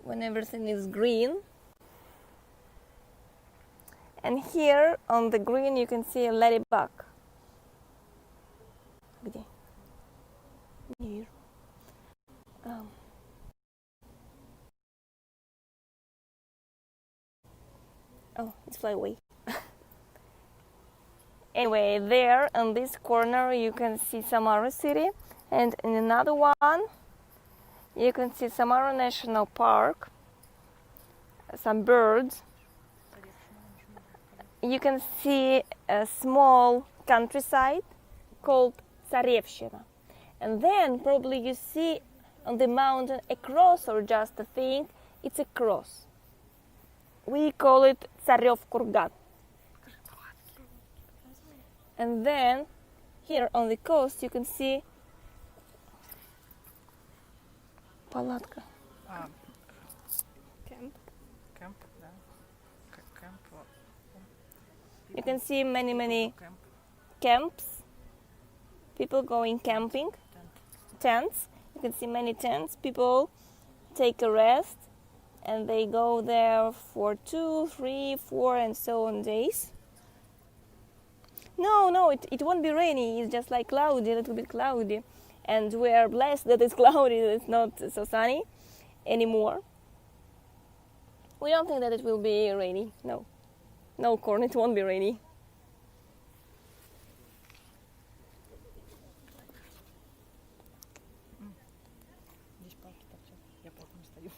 when everything is green. And here on the green you can see a ladybug. Где? Не вижу. Oh, it's fly away. Anyway, there on this corner you can see Samara city, and in another one you can see Samara National Park, some birds. You can see a small countryside called Tsarevshina. And then probably you see on the mountain a cross or just a thing. It's a cross. We call it Tsarев Kurgan. And then here on the coast you can see палатка. Camp, да. Camp. You can see many Camp. camps, people going camping, tents. You can see many tents. People take a rest and they go there for 2, 3, 4 and so on days. No, it won't be rainy. It's just like cloudy, a little bit cloudy. And we are blessed that it's cloudy, that it's not so sunny anymore. We don't think that it will be rainy. No, Corn, it won't be rainy. Здесь палки торчат. Я поэтому стою.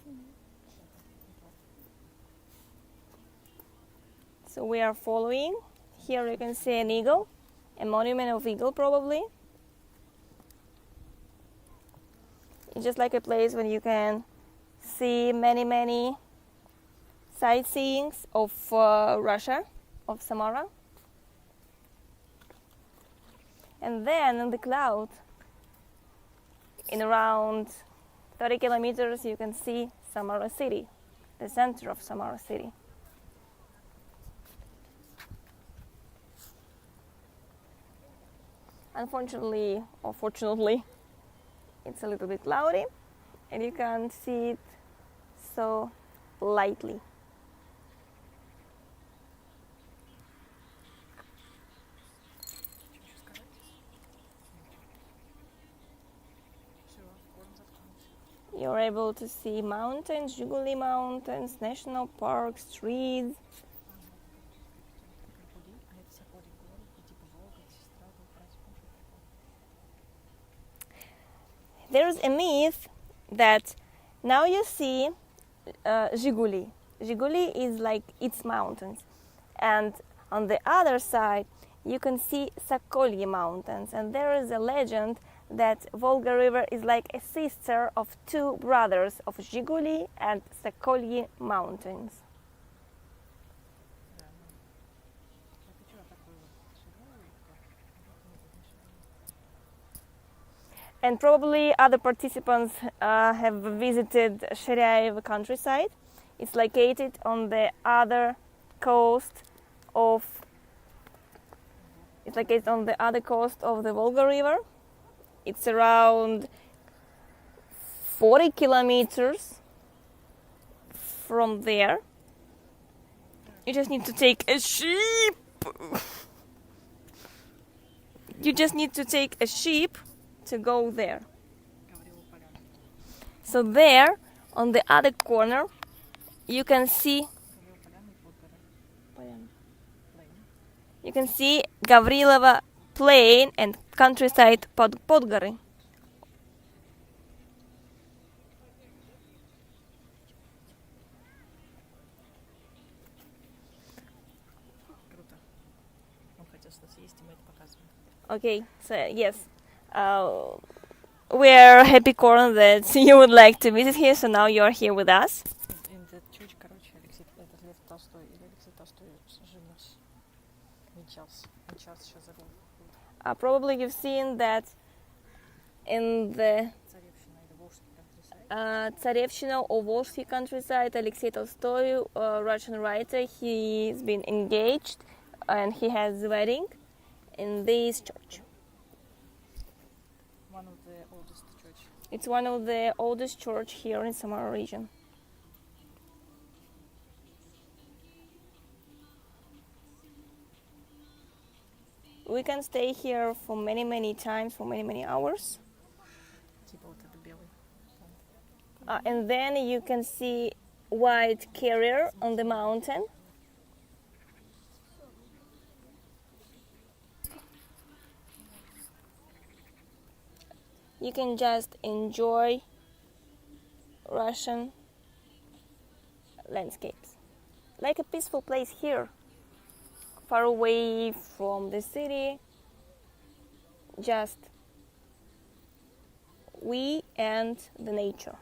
So we are following. Here you can see an eagle, a monument of eagle probably. It's just like a place when you can see many sightseeings of Russia, of Samara. And then in the cloud, in around 30 kilometers, you can see Samara city, the center of Samara city. Unfortunately, or fortunately, it's a little bit cloudy and you can't see it so lightly. You're able to see mountains, Zhiguli Mountains, national parks, trees. There's a myth that now you see Zhiguli. Zhiguli is like its mountains. And on the other side, you can see Sokolye Mountains. And there is a legend that Volga River is like a sister of two brothers of Zhiguli and Sokolye Mountains. And probably other participants have visited Shiryaevo countryside. It's located on the other coast of the Volga River. It's around 40 kilometers from there. You just need to take a ship. To go there. So there, on the other corner, you can see Gavrilova Plain and countryside Podgory. Okay, so yes. We are happy, Corn, that you would like to visit here, so now you are here with us. In the church, Алексей, это Лев Толстой или Алексей Толстой женился. Венчался сейчас забыл. Probably you've seen that in the Tsarevshina or Volsky countryside, Alexei Tolstoy, Russian writer, he's been engaged and he has a wedding in this church. One of the oldest church. It's one of the oldest church here in Samara region. We can stay here for many times, for many hours. And then you can see white carrier on the mountain. You can just enjoy Russian landscapes. Like a peaceful place here, far away from the city, just we and the nature.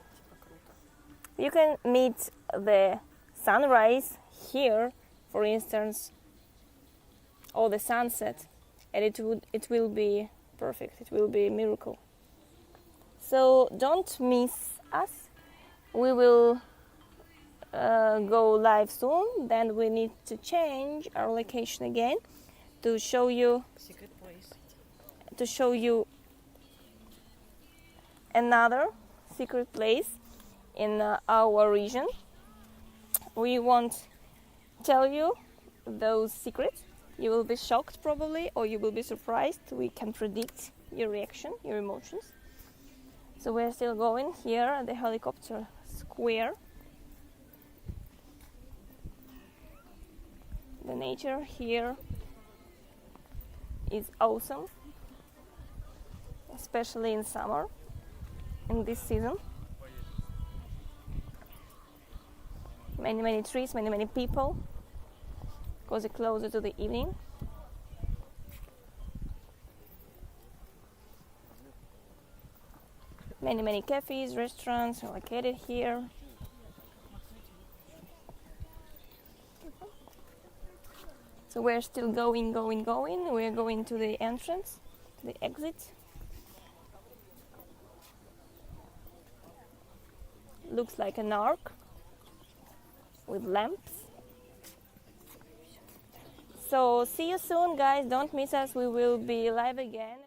You can meet the sunrise here, for instance, or the sunset, and it will be perfect. It will be a miracle. So don't miss us. We will go live soon. Then we need to change our location again to show you Secret place. Another secret place in our region. We won't tell you those secrets. You will be shocked probably, or you will be surprised. We can predict your reaction, your emotions. So we're still going here at the helicopter square. The nature here is awesome, especially in summer, in this season. Many trees, many people, because it's closer to the evening. Many cafes, restaurants are located here. So we're still going. We're going to the entrance, to the exit. Looks like an arc with lamps. So see you soon, guys. Don't miss us. We will be live again.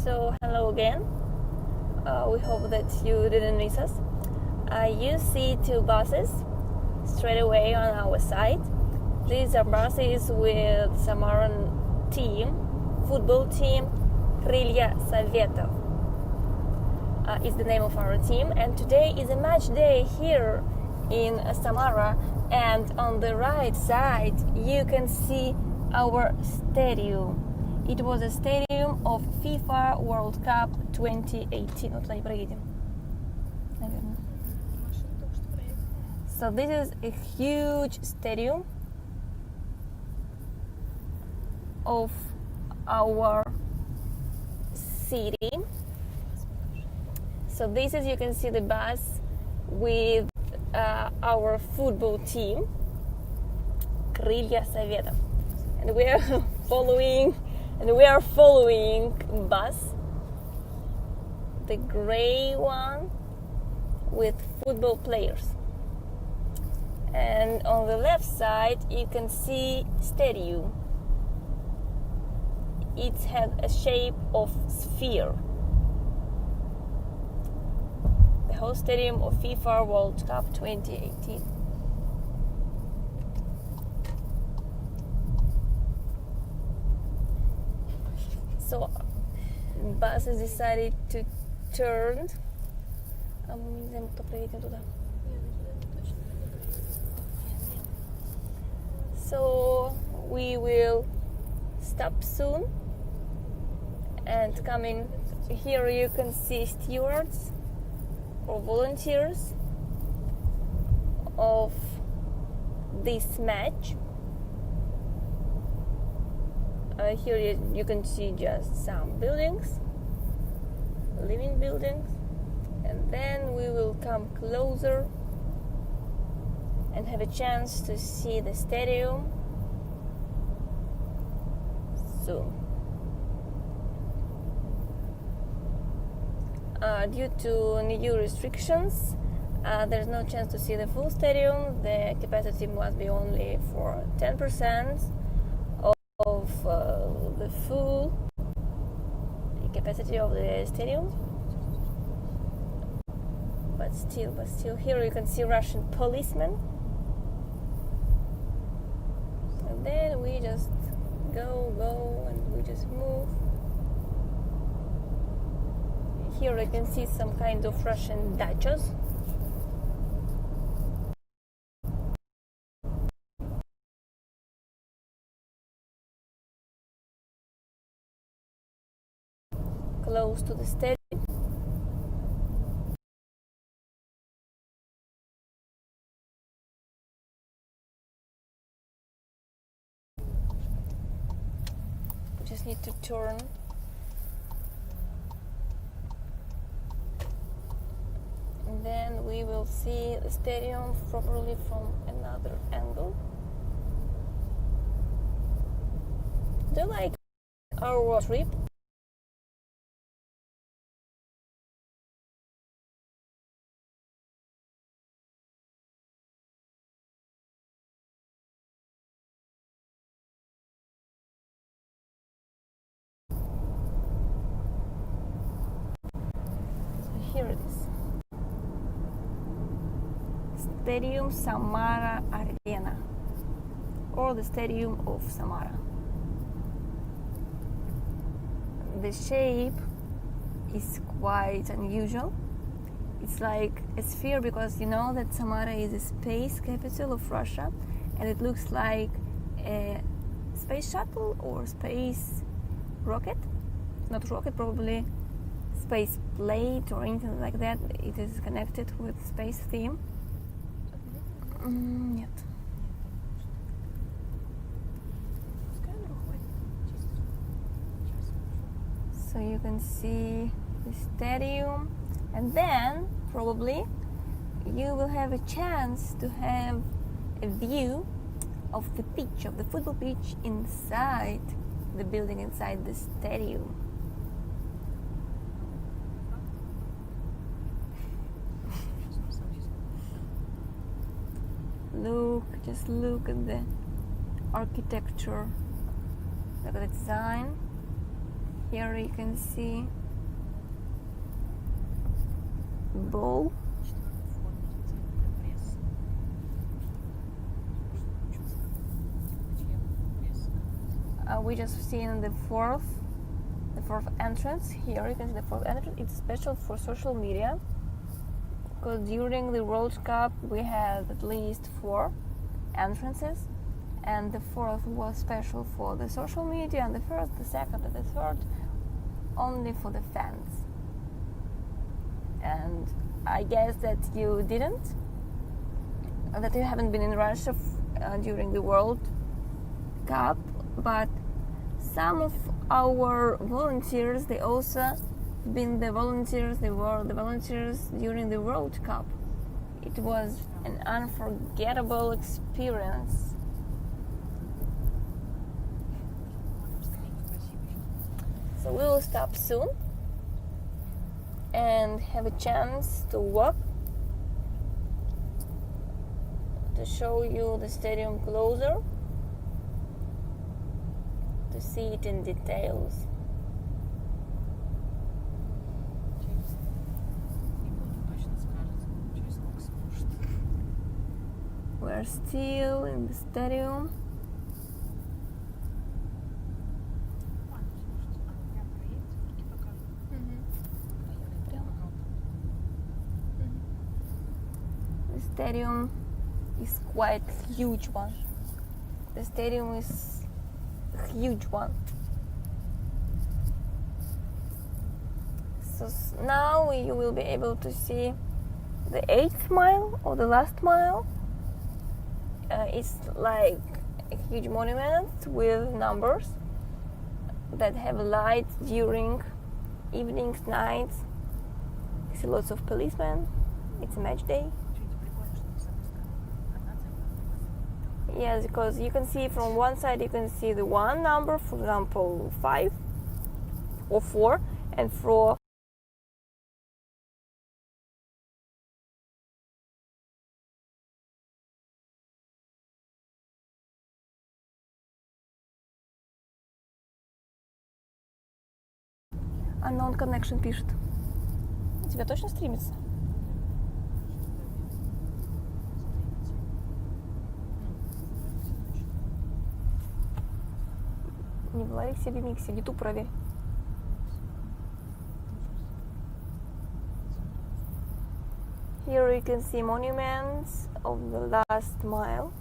So hello again. We hope that you didn't miss us. You see two buses straight away on our side. These are buses with Samaran team, football team, Крылья Советов is the name of our team, and today is a match day here in Samara, and on the right side you can see our stadium. It was a stadium of FIFA World Cup 2018. Вот туда и проедем, наверное. So this is a huge stadium of our city. So this is, you can see the bus with our football team, Крылья Советов, and we are following bus, the gray one with football players. And on the left side you can see stadium. It had a shape of sphere. The whole stadium of FIFA World Cup 2018. So bus has decided to turn. So we will stop soon, and coming here you can see stewards or volunteers of this match. Here you can see just some buildings, living buildings, and then we will come closer and have a chance to see the stadium soon. Due to new restrictions, there's no chance to see the full stadium. The capacity must be only for 10% of the full capacity of the stadium. But still, here you can see Russian policemen. And then we just go, and we just move. Here you can see some kind of Russian dachas. Close to the stadium. We just need to turn. And then we will see the stadium properly from another angle. Do you like our road trip? So here it is. Stadium Samara Arena, or the Stadium of Samara. The shape is quite unusual. It's like a sphere, because you know that Samara is a space capital of Russia, and it looks like a space shuttle or space rocket. Not rocket, probably space plate or anything like that. It is connected with space theme. Нет. So you can see the stadium, and then probably you will have a chance to have a view of the pitch, of the football pitch inside the building, inside the stadium. Just look at the architecture, look at the design. Here you can see bowl. We just seen the fourth entrance. Here you can see the fourth entrance. It's special for social media because during the World Cup we had at least 4 entrances, and the fourth was special for the social media, and the first, the second, and the third only for the fans. And I guess that you haven't been in Russia during the World Cup, but some of our volunteers, they also been the volunteers, they were the volunteers during the World Cup. It was an unforgettable experience. So we will stop soon and have a chance to walk, to show you the stadium closer, to see it in details. We're still in the stadium. The stadium is quite huge one. The stadium is a huge one. So now you will be able to see the 8th mile or the last mile. It's like a huge monument with numbers that have lights during evenings, nights. You see lots of policemen. It's a match day. Yes, because you can see from one side, you can see the one number, for example 5 or 4, and for unknown connection пишет. У тебя точно стримится? Не в Лариксе, в Миксе, YouTube проверь. Here you can see monuments of the last mile.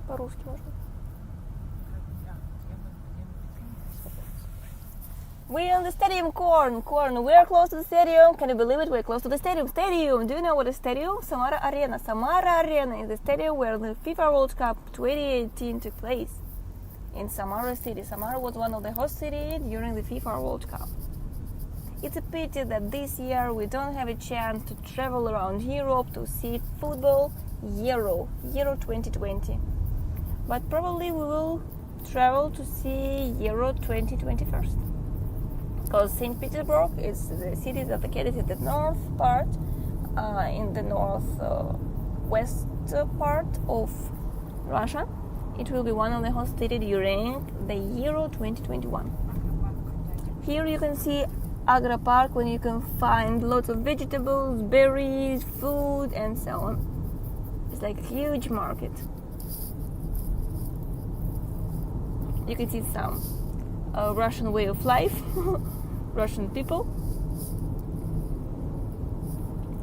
По-русски можно. We're on the stadium, Corn. We are close to the stadium. Can you believe it? We're close to the stadium. Do you know what is stadium? Samara Arena. Samara Arena is the stadium where the FIFA World Cup 2018 took place. In Samara City. Samara was one of the host cities during the FIFA World Cup. It's a pity that this year we don't have a chance to travel around Europe to see football Euro 2020. But probably we will travel to see Euro 2021. Because St. Petersburg is the city that's located in the north part, in the northwest part of Russia. It will be one of the host cities during the Euro 2021. Here you can see Agro Park, when you can find lots of vegetables, berries, food, and so on. It's like a huge market. You can see some Russian way of life, Russian people,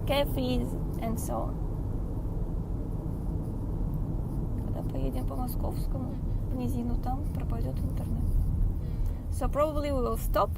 cafes, and so on. Когда поедем по Московскому, в низину, там пропадет интернет. So probably we will stop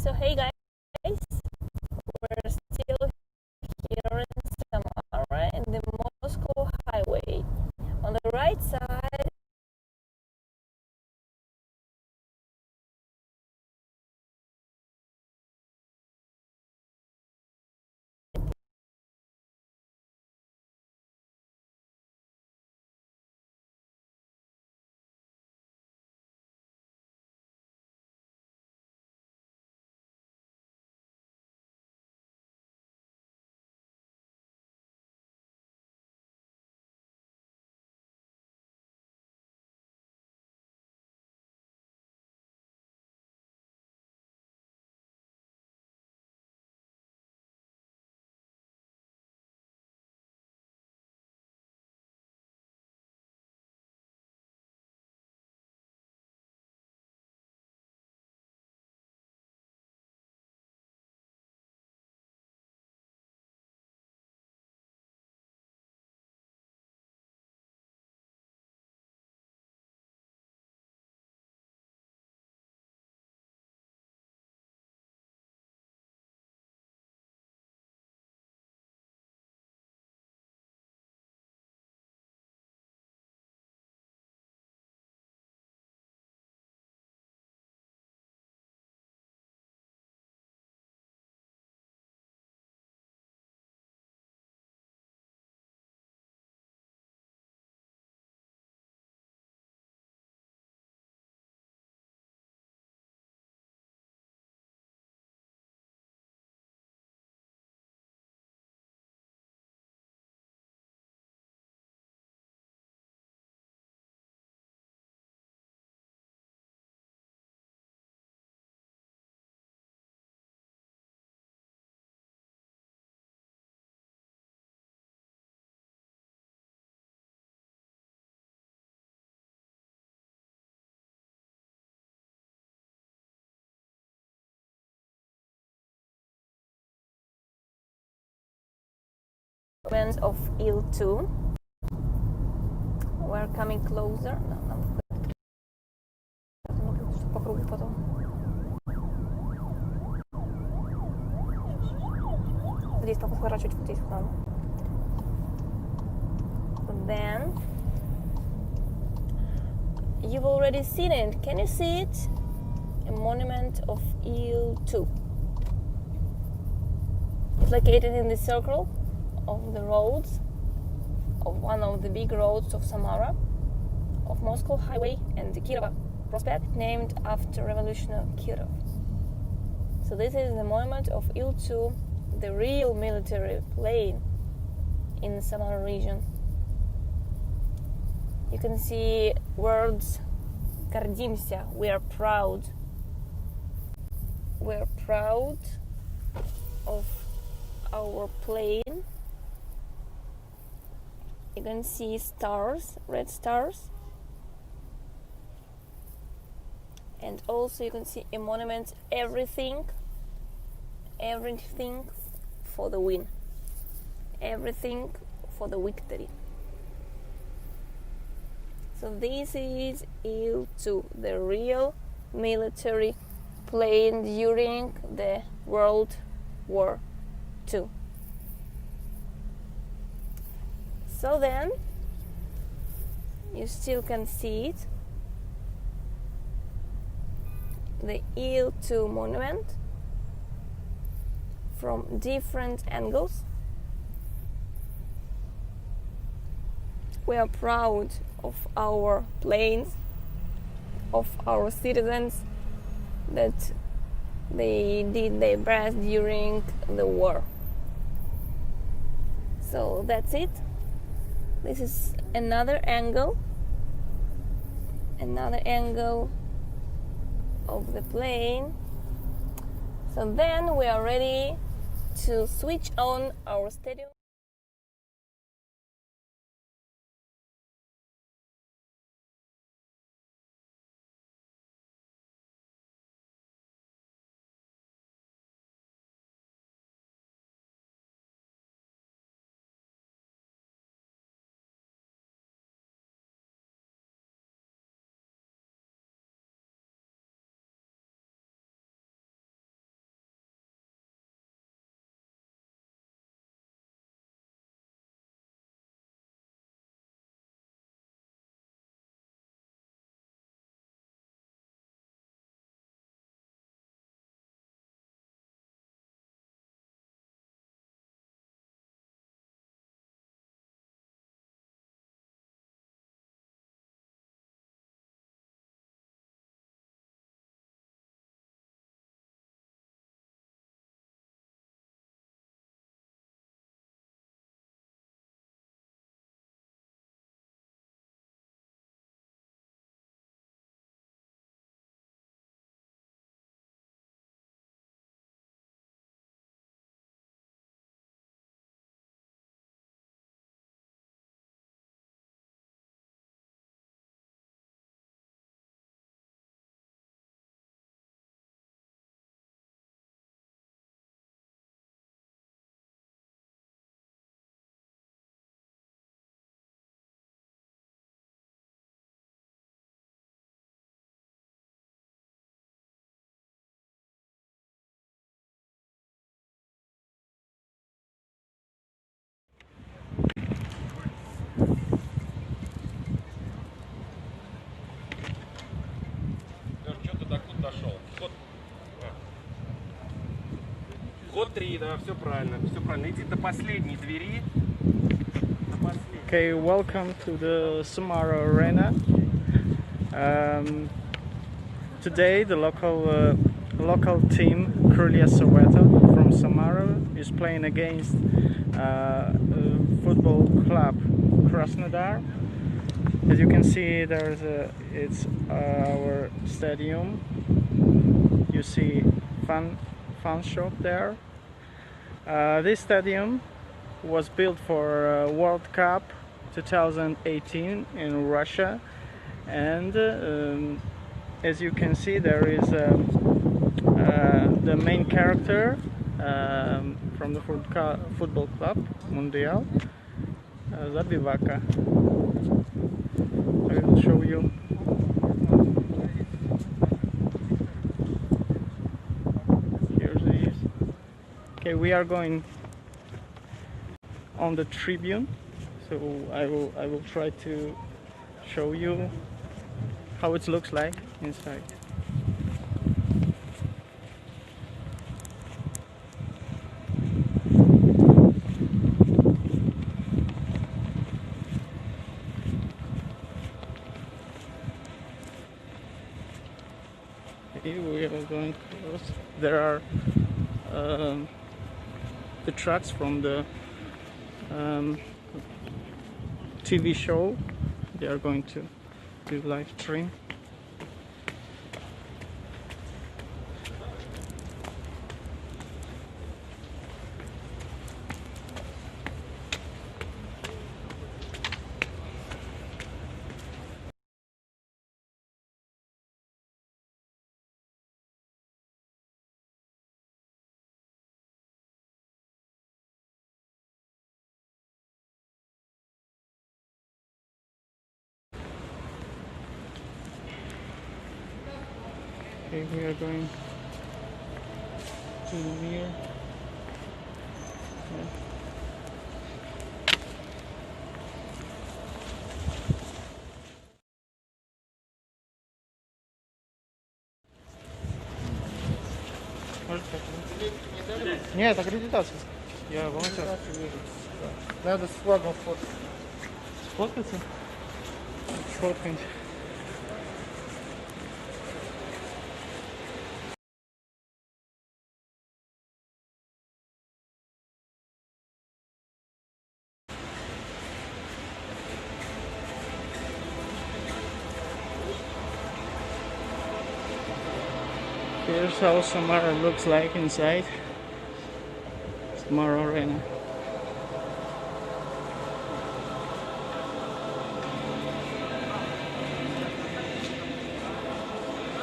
So hey guys, we're still here in Samara in the Moscow highway. On the right side of Il-2. We're coming closer. По кругу потом. Здесь там поворачивать вот здесь надо. Then you've already seen it. Can you see it? A monument of Il-2. It's located in the circle of the roads of one of the big roads of Samara, of Moscow Highway and the Kirova Prospect, named after revolutionary Kirov. So this is the monument of Il-2, the real military plane in the Samara region. You can see words "Гордимся", we are proud. We are proud of our plane. You can see stars, red stars. And also you can see a monument, everything for the win. Everything for the victory. So this is Il-2, the real military plane during the World War II. So then you still can see it, the Il-2 monument, from different angles. We are proud of our planes, of our citizens, that they did their best during the war. So that's it. This is another angle of the plane. So then we are ready to switch on our stadium. Код 3, да, все правильно, все правильно. Иди до последней двери. До последней. Okay, welcome to the Samara Arena. Today, the local team, Krylia Soweto from Samara, is playing against football club Krasnodar. As you can see, it's our stadium. You see fun shop there. This stadium was built for World Cup 2018 in Russia, and as you can see, there is the main character from the football club Mundial, Zabivaka. I will show you. Here it is. Okay, we are going on the tribune, so I will try to show you how it looks like inside. Here we are going close. There are the tracks from the TV show. They are going to do live stream. Okay, we are going to here. Yeah. Нет, аккредитация. Я волонтер. Надо с флагом фоткаться. Сфоткаться? Сфоткать. Here's how Samara looks like inside Samara Arena.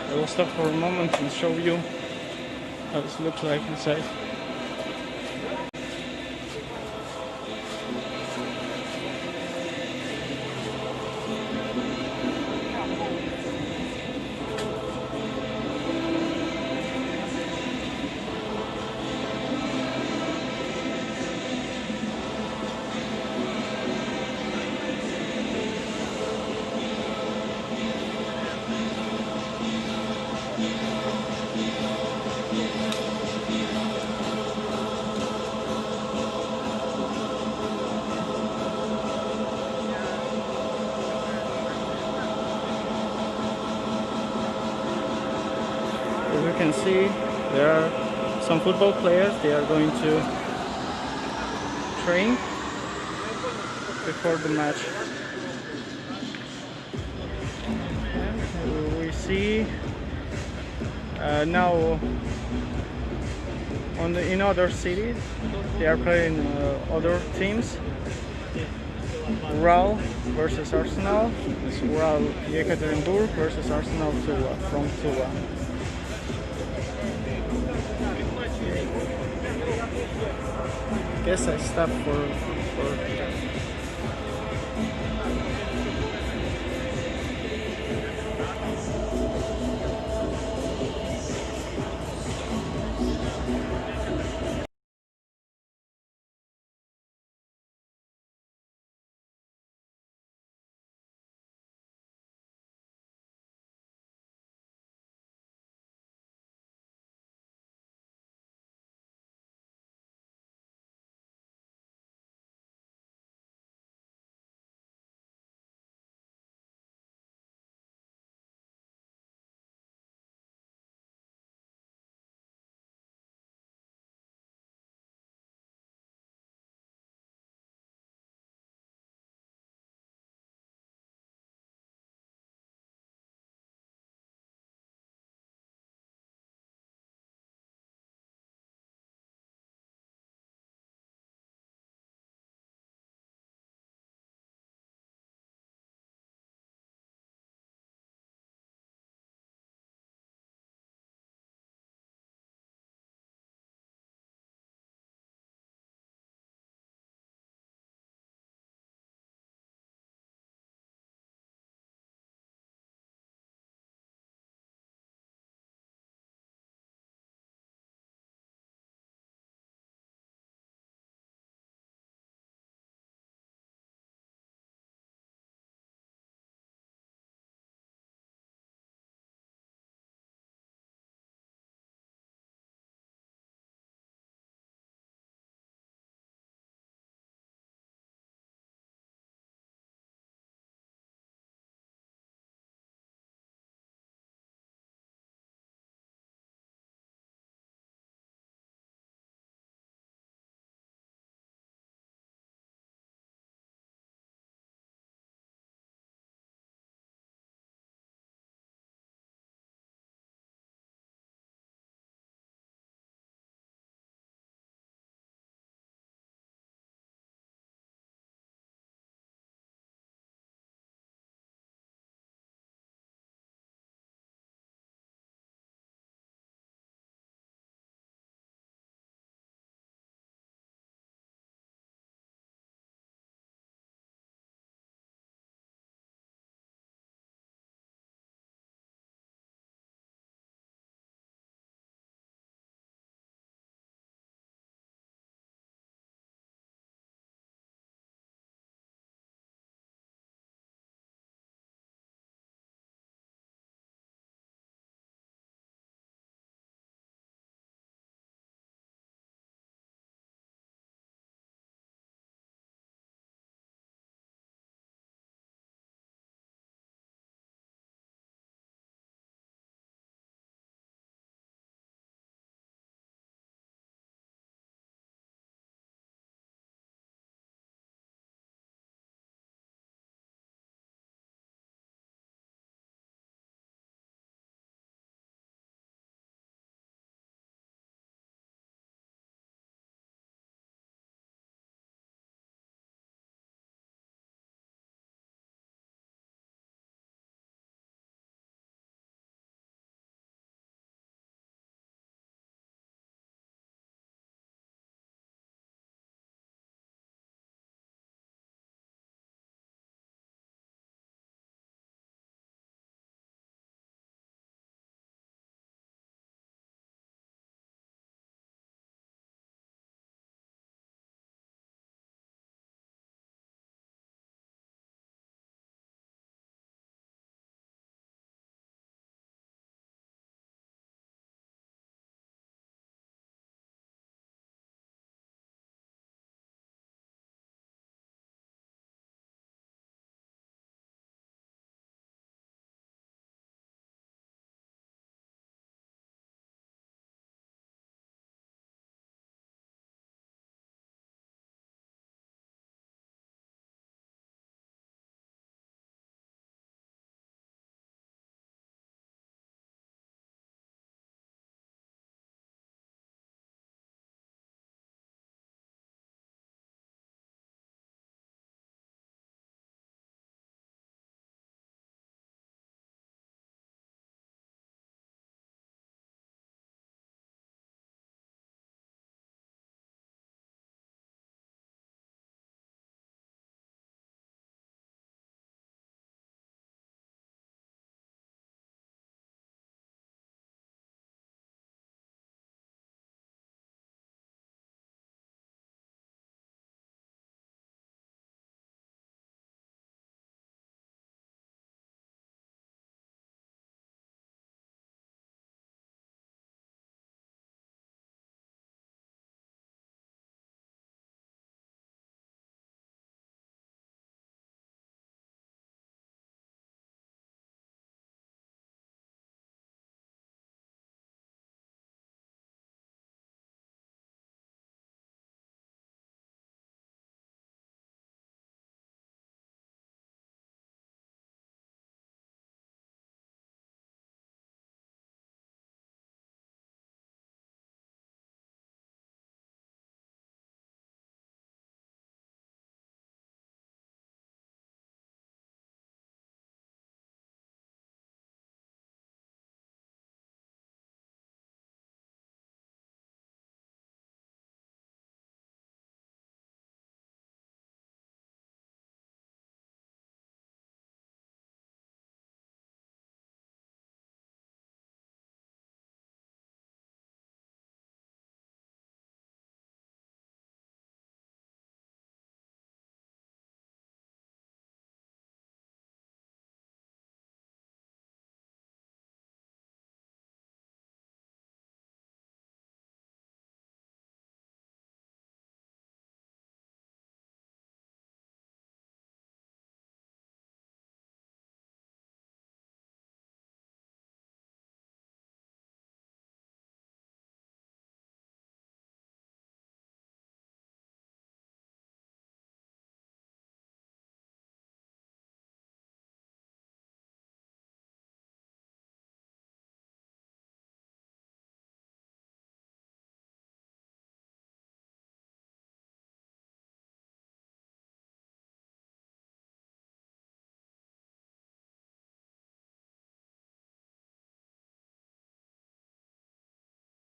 I will stop for a moment and show you how this looks like inside. As you can see, there are some football players. They are going to train before the match. And we see now in other cities they are playing other teams. Ural versus Arsenal. It's Ural Yekaterinburg versus Arsenal Tula from Tula. Guess I stopped for